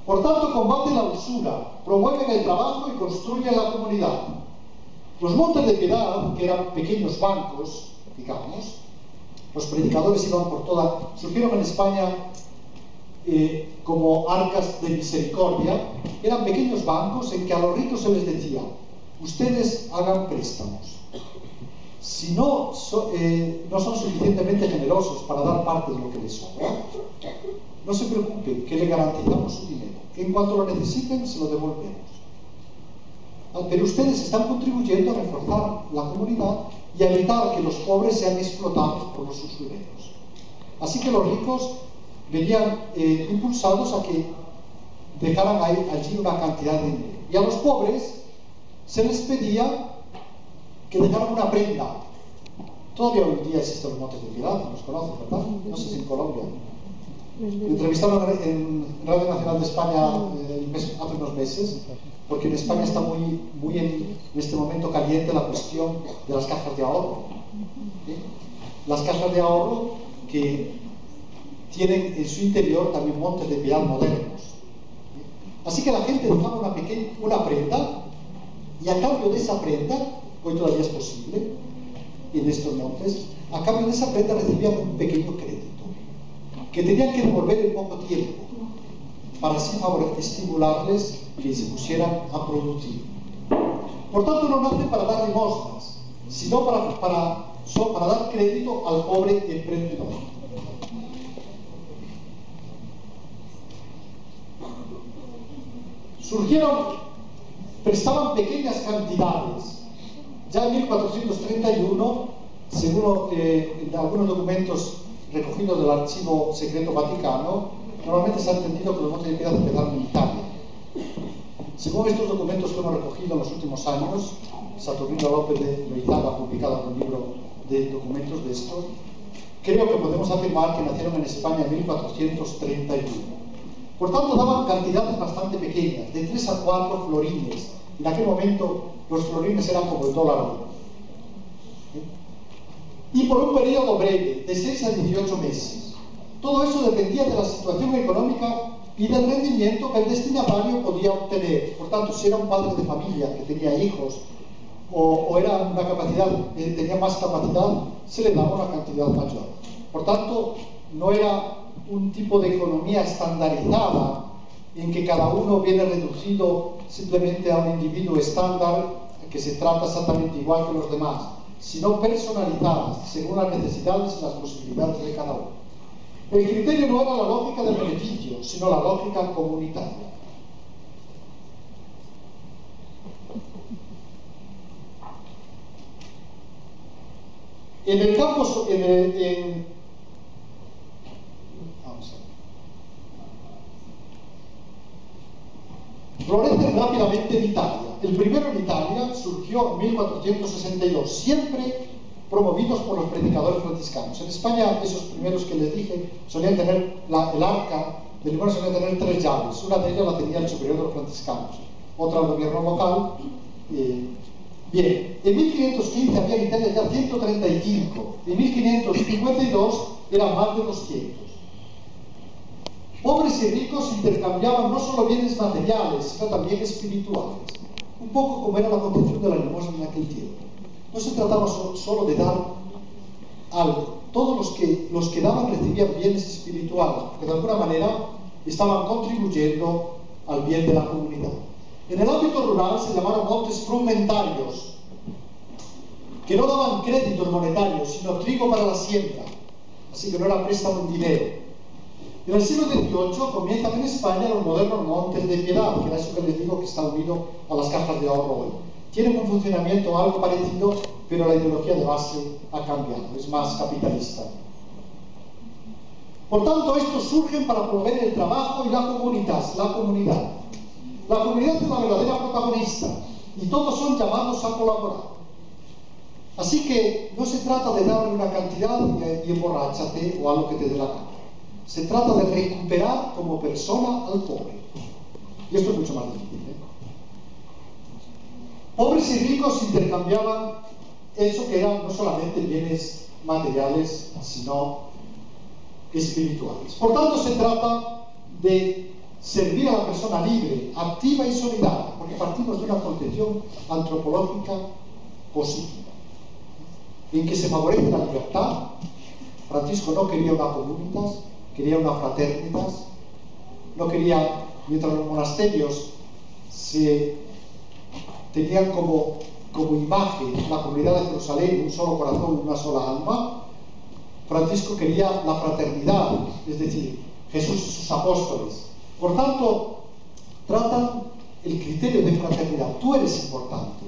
Por tanto, combaten la usura, promueven el trabajo y construyen la comunidad. Los montes de piedad, que eran pequeños bancos, digamos, Los predicadores iban por toda... Surgieron en España como arcas de misericordia. Eran pequeños bancos en que a los ricos se les decía: ustedes hagan préstamos. Si no son suficientemente generosos para dar parte de lo que les sobra, no se preocupen, que le garantizamos su dinero. En cuanto lo necesiten, se lo devolvemos. Pero ustedes están contribuyendo a reforzar la comunidad y a evitar que los pobres sean explotados por los usureros. Así que los ricos venían impulsados a que dejaran allí una cantidad de dinero. Y a los pobres se les pedía que dejaran una prenda. Todavía hoy en día existen los montes de piedad, los conocen, ¿verdad? No sé si en Colombia. Me entrevistaron en Radio Nacional de España hace unos meses, porque en España está muy en este momento caliente la cuestión de las cajas de ahorro. ¿Sí? Las cajas de ahorro que tienen en su interior también montes de piedad modernos. ¿Sí? Así que la gente dejaba una prenda, y a cambio de esa prenda, hoy todavía es posible en estos montes, a cambio de esa prenda recibían un pequeño crédito que tenían que devolver en poco tiempo, para así estimularles que se pusieran a producir. Por tanto, no nacen para dar limosnas, sino para dar crédito al pobre emprendedor. Prestaban pequeñas cantidades. Ya en 1431, según en algunos documentos recogidos del Archivo Secreto Vaticano, normalmente se ha entendido que los montes de piedad empezaron en Italia. Según estos documentos que hemos recogido en los últimos años, Saturnino López de Loizaga ha publicado un libro de documentos de estos, creo que podemos afirmar que nacieron en España en 1431. Por tanto, daban cantidades bastante pequeñas, de 3 a 4 florines. En aquel momento los florines eran como el dólar hoy. Y por un periodo breve, de 6 a 18 meses. Todo eso dependía de la situación económica y del rendimiento que el destinatario podía obtener. Por tanto, si era un padre de familia que tenía hijos o era tenía más capacidad, se le daba una cantidad mayor. Por tanto, no era un tipo de economía estandarizada en que cada uno viene reducido simplemente a un individuo estándar que se trata exactamente igual que los demás, sino personalizadas según las necesidades y las posibilidades de cada uno. El criterio no era la lógica del beneficio, sino la lógica comunitaria. En el campo, florecen rápidamente en Italia. El primero en Italia surgió en 1462, siempre promovidos por los predicadores franciscanos. En España, esos primeros que les dije, solían tener el arca del limón, solía tener 3 llaves. Una de ellas la tenía el superior de los franciscanos, otra el gobierno local. Bien, en 1515 había en Italia ya 135, en 1552 eran más de 200. Pobres y ricos intercambiaban no solo bienes materiales, sino también espirituales, un poco como era la concepción de la limosna en aquel tiempo. No se trataba solo de dar algo. Todos los que daban recibían bienes espirituales, porque de alguna manera estaban contribuyendo al bien de la comunidad. En el ámbito rural se llamaron montes frumentarios, que no daban créditos monetarios, sino trigo para la siembra. Así que no era préstamo en dinero. En el siglo XVIII comienzan en España los modernos montes de piedad, que era eso que les digo que está unido a las cajas de ahorro hoy. Tienen un funcionamiento algo parecido, pero la ideología de base ha cambiado, es más capitalista. Por tanto, estos surgen para promover el trabajo y la comunidad. La comunidad es la verdadera protagonista y todos son llamados a colaborar. Así que no se trata de darle una cantidad y emborráchate o algo que te dé la gana. Se trata de recuperar como persona al pobre. Y esto es mucho más difícil. Pobres y ricos intercambiaban eso que eran no solamente bienes materiales, sino espirituales. Por tanto, se trata de servir a la persona libre, activa y solidaria, porque partimos de una concepción antropológica positiva, en que se favorece la libertad Francisco no quería una comunitas, quería una fraternitas, no quería, mientras los monasterios se tenían como imagen la comunidad de Jerusalén, un solo corazón, una sola alma, Francisco quería la fraternidad, es decir, Jesús y sus apóstoles. Por tanto, tratan el criterio de fraternidad. Tú eres importante.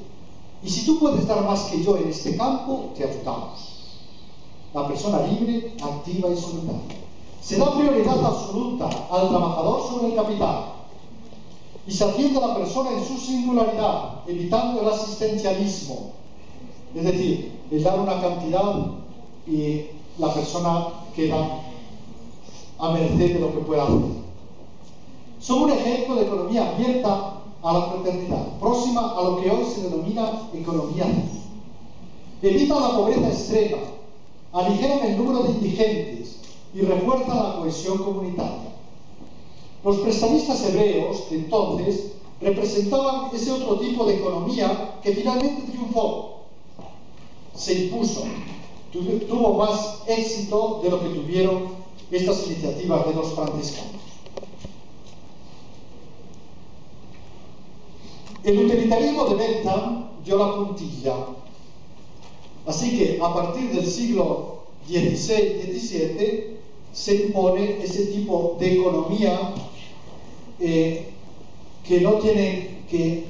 Y si tú puedes dar más que yo en este campo, te ayudamos. La persona libre, activa y solidaria. Se da prioridad absoluta al trabajador sobre el capital. Y se atiende a la persona en su singularidad, evitando el asistencialismo. Es decir, el dar una cantidad y la persona queda a merced de lo que pueda hacer. Son un ejemplo de economía abierta a la fraternidad, próxima a lo que hoy se denomina economía justa. Evitan la pobreza extrema, aligeran el número de indigentes y refuerzan la cohesión comunitaria. Los prestamistas hebreos de entonces representaban ese otro tipo de economía que finalmente triunfó, se impuso, tuvo más éxito de lo que tuvieron estas iniciativas de los franciscanos. El utilitarismo de Bentham dio la puntilla. Así que a partir del siglo XVI-XVII se impone ese tipo de economía que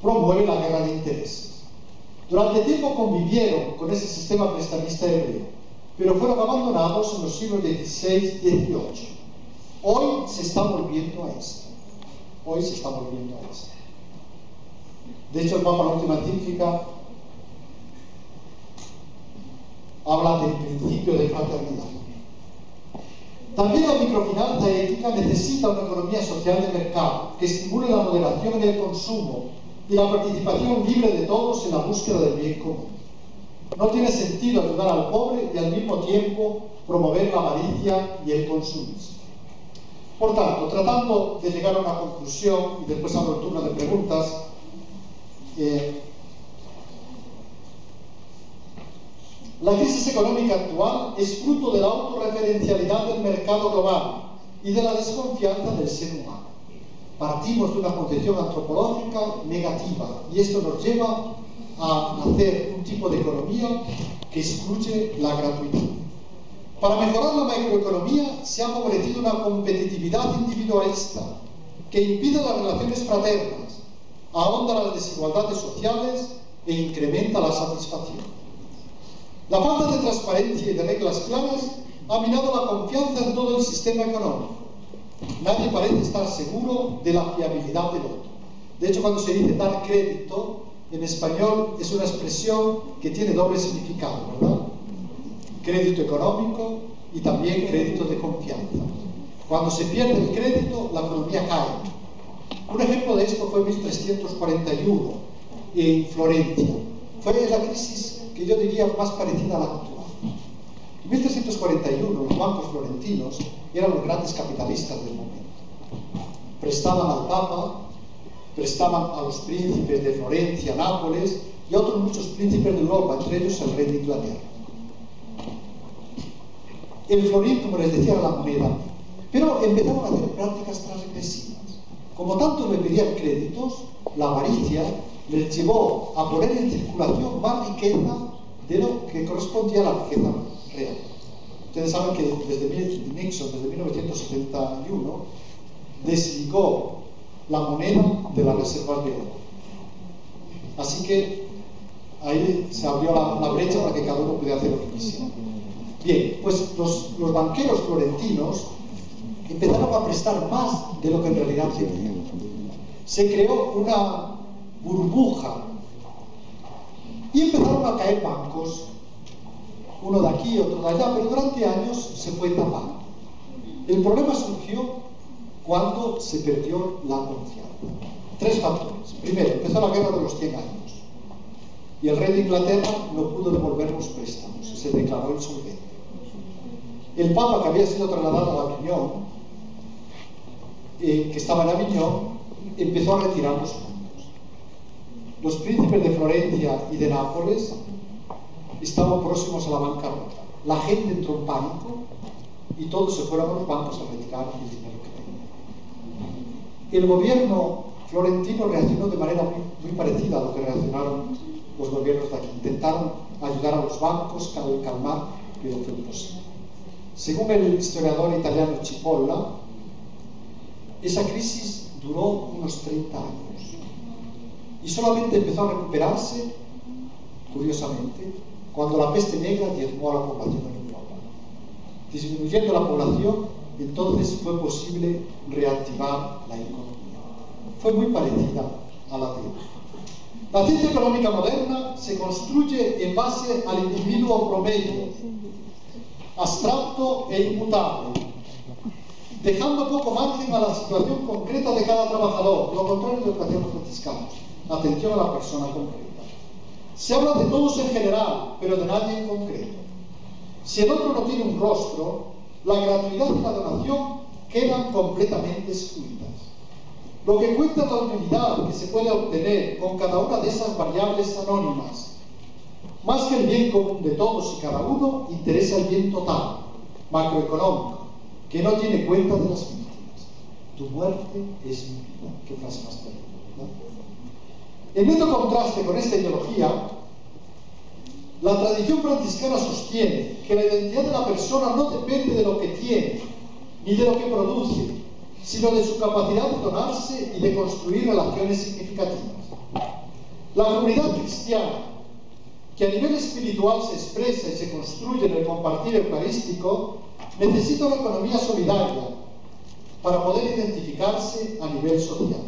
promueve la guerra de intereses. Durante tiempo convivieron con ese sistema prestamista hebreo, pero fueron abandonados en los siglos XVI y XVIII. Hoy se está volviendo a esto. De hecho, el Papa en la última encíclica habla del principio de fraternidad. También la microfinanza ética necesita una economía social de mercado que estimule la moderación en el consumo y la participación libre de todos en la búsqueda del bien común. No tiene sentido ayudar al pobre y al mismo tiempo promover la avaricia y el consumismo. Por tanto, tratando de llegar a una conclusión, y después abro el turno de preguntas, la crisis económica actual es fruto de la autorreferencialidad del mercado global y de la desconfianza del ser humano. Partimos de una concepción antropológica negativa y esto nos lleva a hacer un tipo de economía que excluye la gratuidad. Para mejorar la macroeconomía se ha favorecido una competitividad individualista que impide las relaciones fraternas, ahonda las desigualdades sociales e incrementa la satisfacción. La falta de transparencia y de reglas claras ha minado la confianza en todo el sistema económico. Nadie parece estar seguro de la fiabilidad del otro. De hecho, cuando se dice dar crédito, en español es una expresión que tiene doble significado, ¿verdad? Crédito económico y también crédito de confianza. Cuando se pierde el crédito, la economía cae. Un ejemplo de esto fue en 1341 en Florencia. Fue la crisis que yo diría más parecida a la actual. En 1341 los bancos florentinos eran los grandes capitalistas del momento. Prestaban al Papa, prestaban a los príncipes de Florencia, Nápoles y a otros muchos príncipes de Europa, entre ellos el rey de Inglaterra. El florín, como les decía, era la moneda, pero empezaron a hacer prácticas transgresivas. Como tanto le pedían créditos, la avaricia les llevó a poner en circulación más riqueza de lo que correspondía a la riqueza real. Ustedes saben que desde Nixon, desde 1971, desligó la moneda de las reservas de oro. Así que ahí se abrió la brecha para que cada uno pudiera hacer lo que quisiera. Bien, pues los banqueros florentinos empezaron a prestar más de lo que en realidad tenían. Se creó una burbuja y empezaron a caer bancos, uno de aquí, otro de allá, pero durante años se fue tapando. El problema surgió cuando se perdió la confianza. Tres factores. Primero, empezó la guerra de los 100 años y el rey de Inglaterra no pudo devolver los préstamos, se declaró insolvente. El Papa, que había sido trasladado a Aviñón, que estaba en Aviñón, empezó a retirar los fondos. Los príncipes de Florencia y de Nápoles estaban próximos a la bancarrota. la gente entró en pánico y todos se fueron a los bancos a retirar el dinero que tenían. El gobierno florentino reaccionó de manera muy parecida a lo que reaccionaron los gobiernos de aquí. Intentaron ayudar a los bancos, calmar, pero fue imposible. Según el historiador italiano Cipolla, esa crisis duró unos 30 años y solamente empezó a recuperarse, curiosamente, cuando la peste negra diezmó a la población en Europa. Disminuyendo la población, entonces fue posible reactivar la economía. Fue muy parecida a la de hoy. La ciencia económica moderna se construye en base al individuo promedio, abstracto e inmutable, dejando poco margen a la situación concreta de cada trabajador, lo contrario de lo que hacían los franciscanos. Atención a la persona concreta. Se habla de todos en general, pero de nadie en concreto. Si el otro no tiene un rostro, la gratuidad y la donación quedan completamente excluidas. Lo que cuenta es la utilidad que se puede obtener con cada una de esas variables anónimas. Más que el bien común de todos y cada uno, interesa el bien total, macroeconómico, que no tiene cuenta de las víctimas. Tu muerte es mi vida. Qué frase más terrible, ¿no? En neto contraste con esta ideología, la tradición franciscana sostiene que la identidad de la persona no depende de lo que tiene, ni de lo que produce, sino de su capacidad de donarse y de construir relaciones significativas. La comunidad cristiana, que a nivel espiritual se expresa y se construye en el compartir eucarístico, necesita una economía solidaria para poder identificarse a nivel social.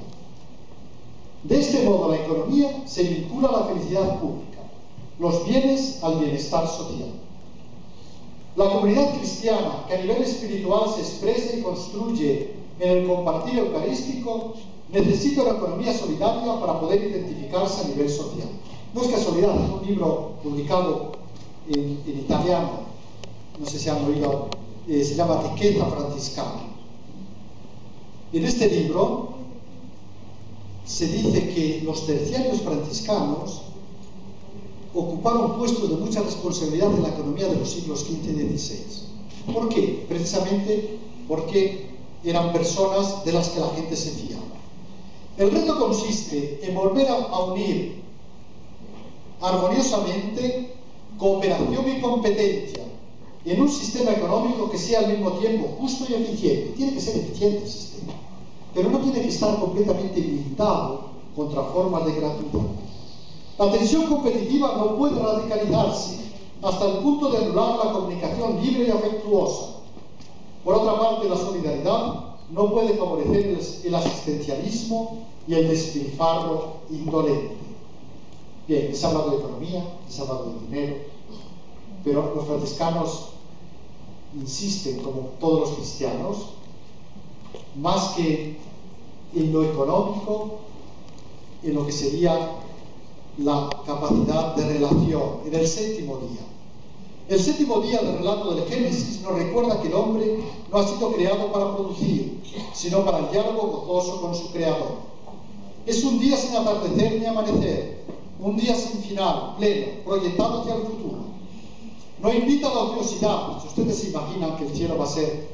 De este modo, la economía se vincula a la felicidad pública, los bienes al bienestar social. La comunidad cristiana, que a nivel espiritual se expresa y construye en el compartir eucarístico, necesita una economía solidaria para poder identificarse a nivel social. No es casualidad, es un libro publicado en italiano, no sé si han oído, se llama Riqueza Franciscana. En este libro se dice que los terciarios franciscanos ocuparon puestos de mucha responsabilidad en la economía de los siglos XV y XVI. ¿Por qué? Precisamente porque eran personas de las que la gente se fiaba. El reto consiste en volver a unir armoniosamente cooperación y competencia en un sistema económico que sea al mismo tiempo justo y eficiente. Tiene que ser eficiente el sistema, pero no tiene que estar completamente blindado contra formas de gratuidad. La tensión competitiva no puede radicalizarse hasta el punto de anular la comunicación libre y afectuosa. Por otra parte, la solidaridad no puede favorecer el asistencialismo y el despilfarro indolente. Bien, se ha hablado de economía, se ha hablado de dinero, pero los franciscanos insisten, como todos los cristianos, más que en lo económico, en lo que sería la capacidad de relación, en el séptimo día. El séptimo día del relato del Génesis nos recuerda que el hombre no ha sido creado para producir, sino para el diálogo gozoso con su Creador. Es un día sin atardecer ni amanecer, un día sin final, pleno, proyectado hacia el futuro. No invita a la ociosidad. Si ustedes se imaginan que el cielo va a ser,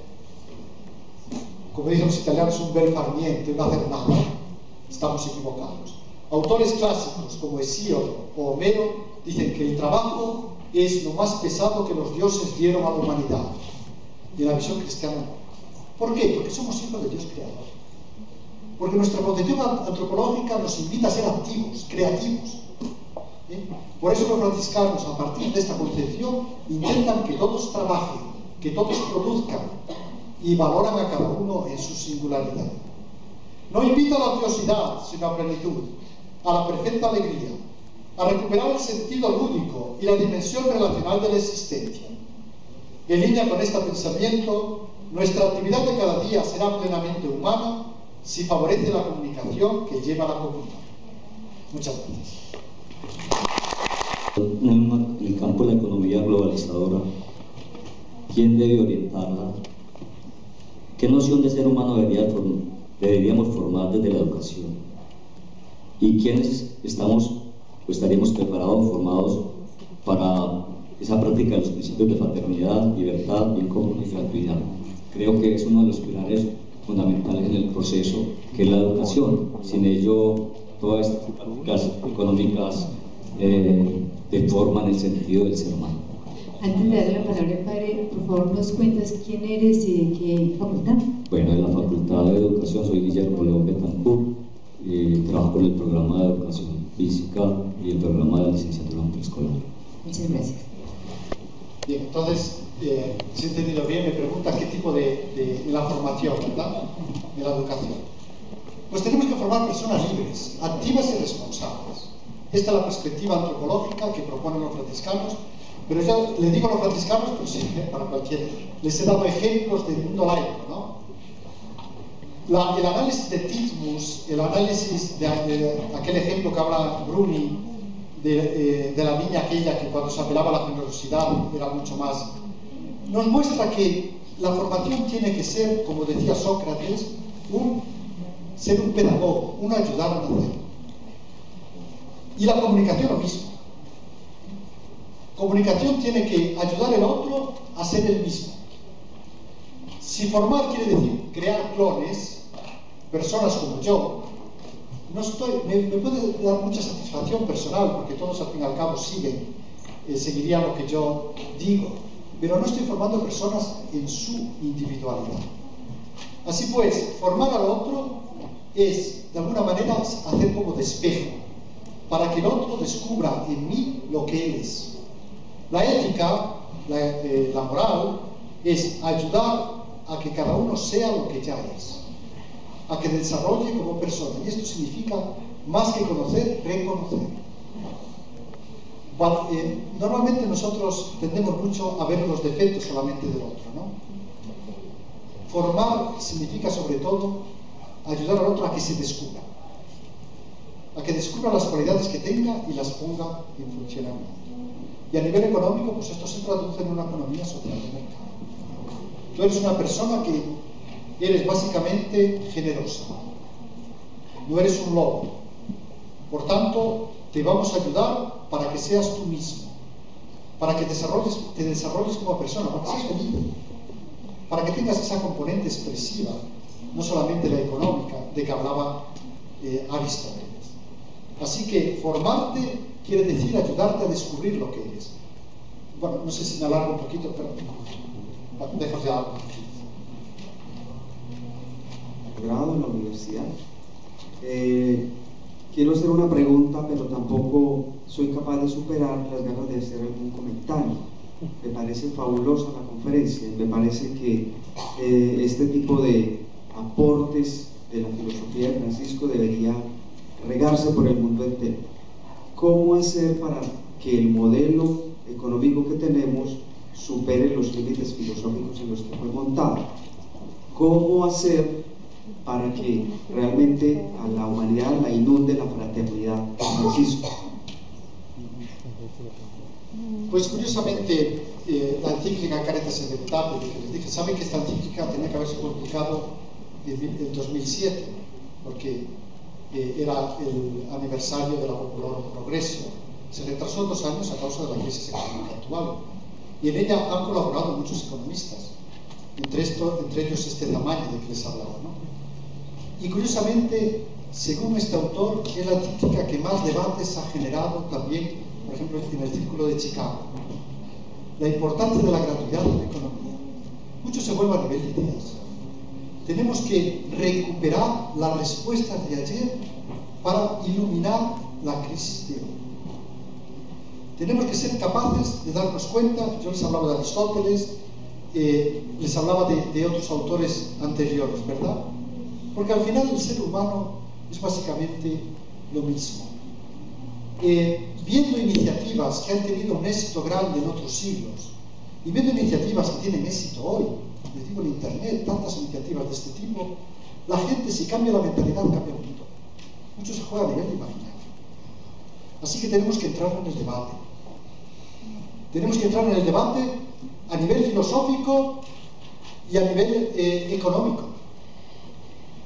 como dicen los italianos, un bel far niente, no hacer nada, estamos equivocados. Autores clásicos como Hesíodo o Homero dicen que el trabajo es lo más pesado que los dioses dieron a la humanidad. Y en la visión cristiana no. ¿Por qué? Porque somos hijos de Dios creador. Porque nuestra concepción antropológica nos invita a ser activos, creativos. Por eso los franciscanos, a partir de esta concepción, intentan que todos trabajen, que todos produzcan y valoran a cada uno en su singularidad. No invita a la ociosidad, sino a plenitud, a la perfecta alegría, a recuperar el sentido lúdico y la dimensión relacional de la existencia. En línea con este pensamiento, nuestra actividad de cada día será plenamente humana si favorece la comunicación que lleva a la comunidad. Muchas gracias. En el campo de la economía globalizadora, ¿quién debe orientarla? ¿Qué noción de ser humano deberíamos formar desde la educación? ¿Y quiénes estaríamos preparados, formados para esa práctica de los principios de fraternidad, libertad, bien común y gratuidad. Creo que es uno de los pilares fundamentales en el proceso, que es la educación. Sin ello, todas estas prácticas económicas deforman el sentido del ser humano. Antes de darle la palabra al padre, por favor nos cuentas quién eres y de qué facultad. Bueno, en la Facultad de Educación soy Guillermo León Betancourt y trabajo en el programa de Educación Física y el programa de licenciatura en preescolar. Muchas gracias. Bien, entonces, si he entendido bien, me pregunta qué tipo de la formación, ¿verdad? De la educación. Pues tenemos que formar personas libres, activas y responsables. Esta es la perspectiva antropológica que proponen los franciscanos, pero yo le digo a los franciscanos, pues sí, para cualquiera. Les he dado ejemplos del mundo laico, ¿no? El análisis de Titmus, el análisis de aquel ejemplo que habla Bruni, de la niña aquella que cuando se apelaba a la generosidad era mucho más, nos muestra que la formación tiene que ser, como decía Sócrates, ser un pedagogo, un ayudar a nacer. Y la comunicación lo mismo. Comunicación tiene que ayudar al otro a ser el mismo. Si formar quiere decir crear clones, personas como yo, me puede dar mucha satisfacción personal, porque todos al fin y al cabo seguirían lo que yo digo, pero no estoy formando personas en su individualidad. Así pues, formar al otro es, de alguna manera, hacer como de espejo, para que el otro descubra en mí lo que él es. La ética, la moral, es ayudar a que cada uno sea lo que ya es, a que desarrolle como persona. Y esto significa, más que conocer, reconocer. Normalmente nosotros tendemos mucho a ver los defectos solamente del otro, ¿no? Formar significa, sobre todo, ayudar al otro a que se descubra, a que descubra las cualidades que tenga y las ponga en funcionamiento. Y a nivel económico, pues esto se traduce en una economía social de mercado. Tú eres una persona que eres básicamente generosa, no eres un lobo. Por tanto, te vamos a ayudar para que seas tú mismo, para que te desarrolles como persona, para que seas feliz, para que tengas esa componente expresiva, no solamente la económica, de que hablaba Aristóteles. Así que formarte quiere decir ayudarte a descubrir lo que eres. Bueno, no sé si me alargo un poquito, pero dejo de algo. Grado en la universidad. Quiero hacer una pregunta, pero tampoco soy capaz de superar las ganas de hacer algún comentario. Me parece fabulosa la conferencia y me parece que este tipo de aportes de la filosofía de Francisco debería regarse por el mundo entero. ¿Cómo hacer para que el modelo económico que tenemos supere los límites filosóficos en los que fue montado? ¿Cómo hacer para que realmente a la humanidad la inunde la fraternidad, Francisco? Pues curiosamente, la encíclica Caritas Elementare, que les dije, saben que esta encíclica tenía que haberse publicado en 2007, porque era el aniversario de la Popular Progreso. Se retrasó 2 años a causa de la crisis económica actual. Y en ella han colaborado muchos economistas, entre ellos este Zamaña de que les hablaba, ¿no? Y curiosamente, según este autor, es la encíclica que más debates ha generado también, por ejemplo, en el Círculo de Chicago. La importancia de la gratuidad en la economía. Mucho se vuelve a nivel de ideas. Tenemos que recuperar las respuestas de ayer para iluminar la crisis de hoy. Tenemos que ser capaces de darnos cuenta. Yo les hablaba de Aristóteles, les hablaba de otros autores anteriores, ¿verdad? Porque al final el ser humano es básicamente lo mismo. Viendo iniciativas que han tenido un éxito grande en otros siglos y viendo iniciativas que tienen éxito hoy, les digo en Internet, tantas iniciativas de este tipo, la gente, si cambia la mentalidad, cambia el mundo. Mucho se juega a nivel de imaginario. Así que tenemos que entrar en el debate. Tenemos que entrar en el debate a nivel filosófico y a nivel económico.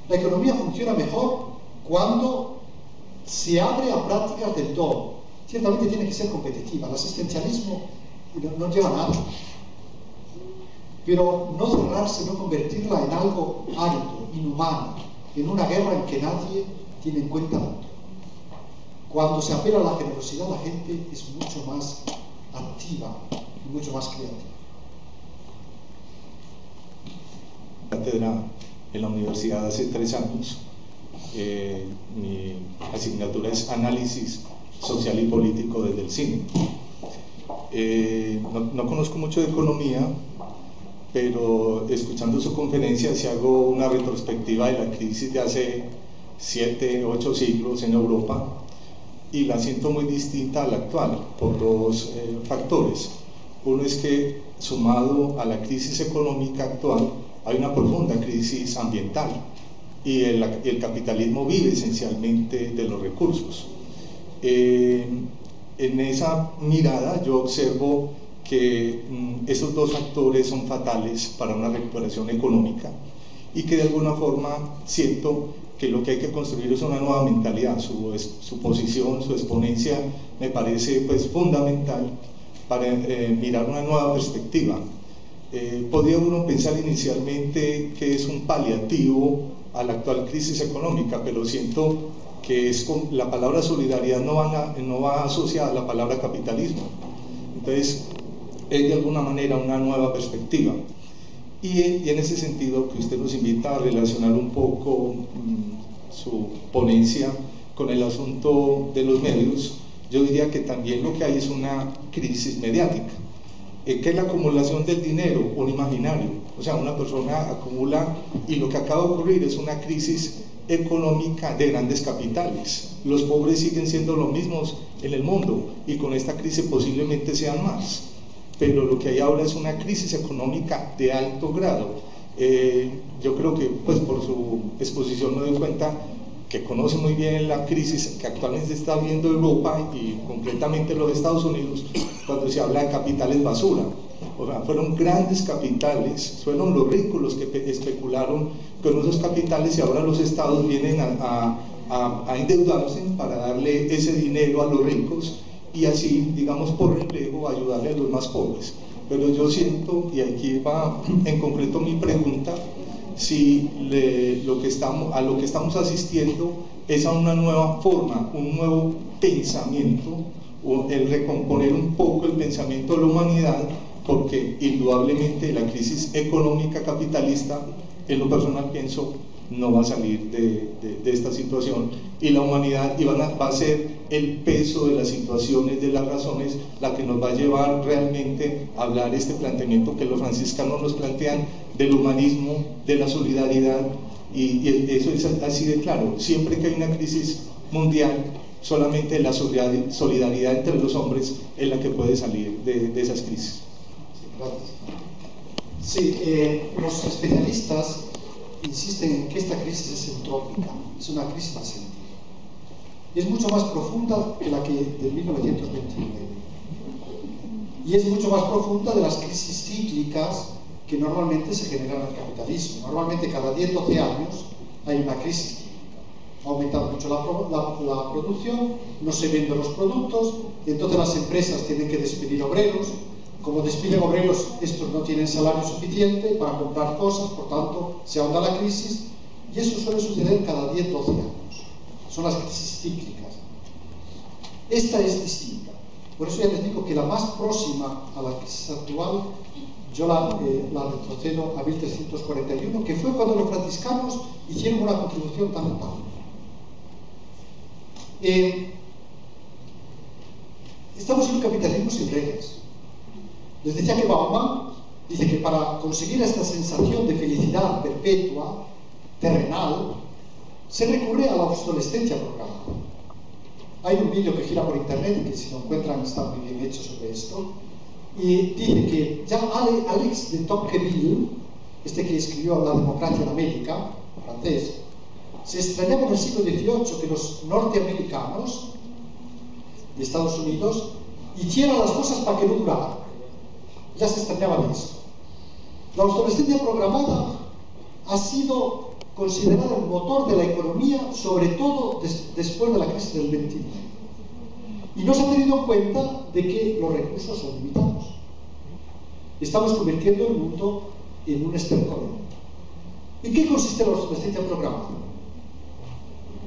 La economía funciona mejor cuando se abre a prácticas del todo. Ciertamente tiene que ser competitiva. El asistencialismo y no lleva nada. Pero no cerrarse, no convertirla en algo árido, inhumano, en una guerra en que nadie tiene en cuenta nada. Cuando se apela a la generosidad, la gente es mucho más activa y mucho más creativa. Cátedra en la universidad hace 3 años. Mi asignatura es Análisis Social y Político desde el cine. No conozco mucho de economía, pero escuchando su conferencia, si hago una retrospectiva de la crisis de hace 7, 8 siglos en Europa, y la siento muy distinta a la actual por 2 factores. Uno es que, sumado a la crisis económica actual, hay una profunda crisis ambiental y el capitalismo vive esencialmente de los recursos. En esa mirada yo observo que esos 2 factores son fatales para una recuperación económica y que de alguna forma siento que lo que hay que construir es una nueva mentalidad. Su posición, su exponencia me parece pues fundamental para mirar una nueva perspectiva. Podría uno pensar inicialmente que es un paliativo a la actual crisis económica, pero siento que la palabra solidaridad no va asociada a la palabra capitalismo. Entonces es de alguna manera una nueva perspectiva. Y en ese sentido que usted nos invita a relacionar un poco su ponencia con el asunto de los medios, yo diría que también lo que hay es una crisis mediática, que es la acumulación del dinero, un imaginario. O sea, una persona acumula y lo que acaba de ocurrir es una crisis económica de grandes capitales. Los pobres siguen siendo los mismos en el mundo y con esta crisis posiblemente sean más. Pero lo que hay ahora es una crisis económica de alto grado. Yo creo que pues por su exposición me doy cuenta que conoce muy bien la crisis que actualmente está viviendo Europa y concretamente los Estados Unidos cuando se habla de capitales basura. O sea, fueron grandes capitales, fueron los ricos los que especularon con esos capitales y ahora los estados vienen a endeudarse para darle ese dinero a los ricos y así, digamos, por reflejo, ayudarle a los más pobres. Pero yo siento, y aquí va en concreto mi pregunta, si lo que estamos asistiendo es a una nueva forma, un nuevo pensamiento, o el recomponer un poco el pensamiento de la humanidad, porque indudablemente la crisis económica capitalista, en lo personal pienso, no va a salir de esta situación y la humanidad va a ser el peso de las situaciones, de las razones, la que nos va a llevar realmente a hablar este planteamiento que los franciscanos nos plantean del humanismo, de la solidaridad y eso es así de claro. Siempre que hay una crisis mundial, solamente la solidaridad entre los hombres es la que puede salir de esas crisis. Sí, los especialistas insisten en que esta crisis es entrópica, es una crisis de sentido. Y es mucho más profunda que la que de 1929. Y es mucho más profunda de las crisis cíclicas que normalmente se generan en el capitalismo. Normalmente cada 10-12 años hay una crisis cíclica. Ha aumentado mucho la producción, no se venden los productos, entonces las empresas tienen que despedir obreros. Como despiden obreros, estos no tienen salario suficiente para comprar cosas, por tanto se ahonda la crisis y eso suele suceder cada 10-12 años. Son las crisis cíclicas. Esta es distinta. Por eso ya les digo que la más próxima a la crisis actual yo la retrocedo a 1341, que fue cuando los franciscanos hicieron una contribución tan notable. Estamos en un capitalismo sin reglas. Les decía que Bauman dice que para conseguir esta sensación de felicidad perpetua, terrenal, se recurre a la obsolescencia programada. Hay un vídeo que gira por internet que si lo encuentran está muy bien hecho sobre esto y dice que ya Alex de Tocqueville, que escribió La democracia en América, francés, se extrañaba en el siglo XVIII que los norteamericanos de Estados Unidos hicieran las cosas para que no duraran. Ya se extrañaba de eso. La obsolescencia programada ha sido considerada el motor de la economía, sobre todo después de la crisis del 29. Y no se ha tenido en cuenta de que los recursos son limitados. Estamos convirtiendo el mundo en un estercolero. ¿En qué consiste la obsolescencia programada?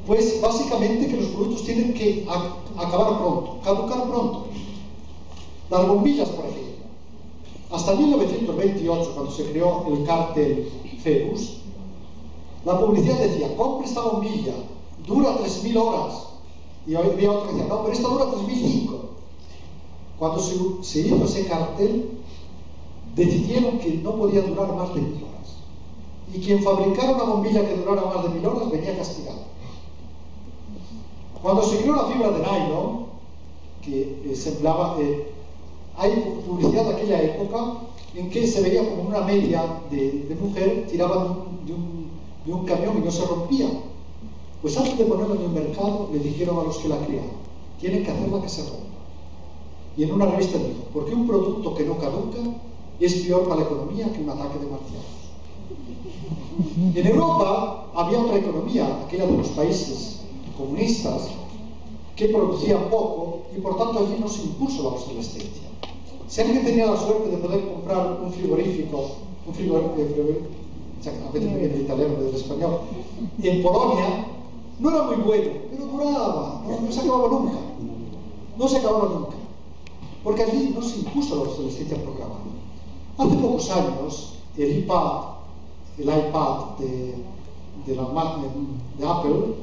Pues básicamente que los productos tienen que acabar pronto, caducar pronto. Las bombillas, por ejemplo. Hasta 1928, cuando se creó el cártel Phoebus, la publicidad decía: compre esta bombilla, dura 3.000 horas. Y hoy había otra que decía: no, pero esta dura 3.005. Cuando se hizo ese cartel, decidieron que no podía durar más de 1.000 horas. Y quien fabricara una bombilla que durara más de 1.000 horas venía castigado. Cuando se creó la fibra de nylon, que se empleaba, hay publicidad de aquella época en que se veía como una media de mujer tiraba de un camión y no se rompía. Pues antes de ponerlo en el mercado, le dijeron a los que la crearon: tienen que hacerla que se rompa. Y en una revista dijo: porque un producto que no caduca es peor para la economía que un ataque de marcianos. En Europa había otra economía, aquella de los países comunistas, que producían poco y por tanto allí no se impuso la obsolescencia. Si alguien tenía la suerte de poder comprar un frigorífico, a veces me viene el italiano del español, en Polonia, no era muy bueno, pero duraba, no se acababa nunca. No se acababa nunca. Porque allí no se impuso la obsolescencia programada. Hace pocos años, el iPad de Apple,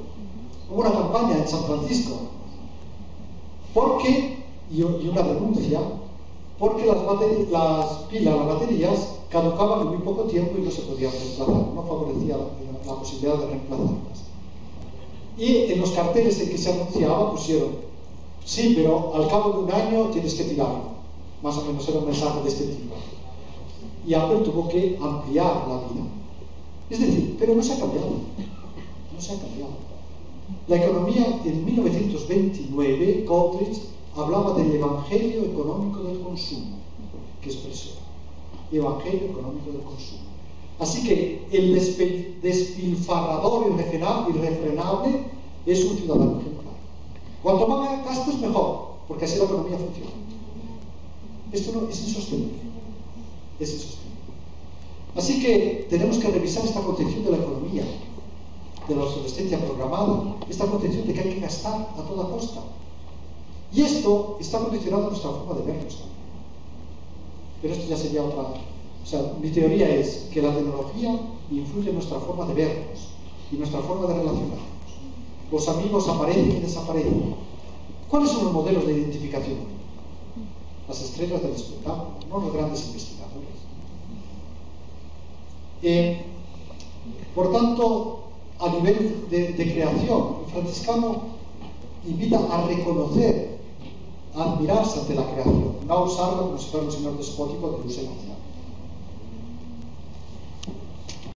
hubo una campaña en San Francisco, y una denuncia, porque las baterías caducaban en muy poco tiempo y no se podían reemplazar, no favorecía la posibilidad de reemplazarlas. Y en los carteles en que se anunciaba pusieron: sí, pero al cabo de un año tienes que tirarlo. Más o menos era un mensaje de este tipo. Y Apple tuvo que ampliar la vida. Es decir, pero no se ha cambiado. No se ha cambiado. La economía, en 1929, Goldrich hablaba del evangelio económico del consumo. ¿Qué expresión? Evangelio económico del consumo. Así que el despilfarrador irrefrenable es un ciudadano ejemplar. Cuanto más gastes, mejor, porque así la economía funciona. Esto no es insostenible. Es insostenible. Así que tenemos que revisar esta concepción de la economía, de la obsolescencia programada, esta concepción de que hay que gastar a toda costa. Y esto está condicionando nuestra forma de vernos también. Pero esto ya sería otra... O sea, mi teoría es que la tecnología influye en nuestra forma de vernos y nuestra forma de relacionarnos. Los amigos aparecen y desaparecen. ¿Cuáles son los modelos de identificación? Las estrellas del espectáculo, no los grandes investigadores. Por tanto, a nivel de creación, el franciscano invita a reconocer, a admirarse ante la creación, no a usarla como si fuera un señor despótico de luz inicial.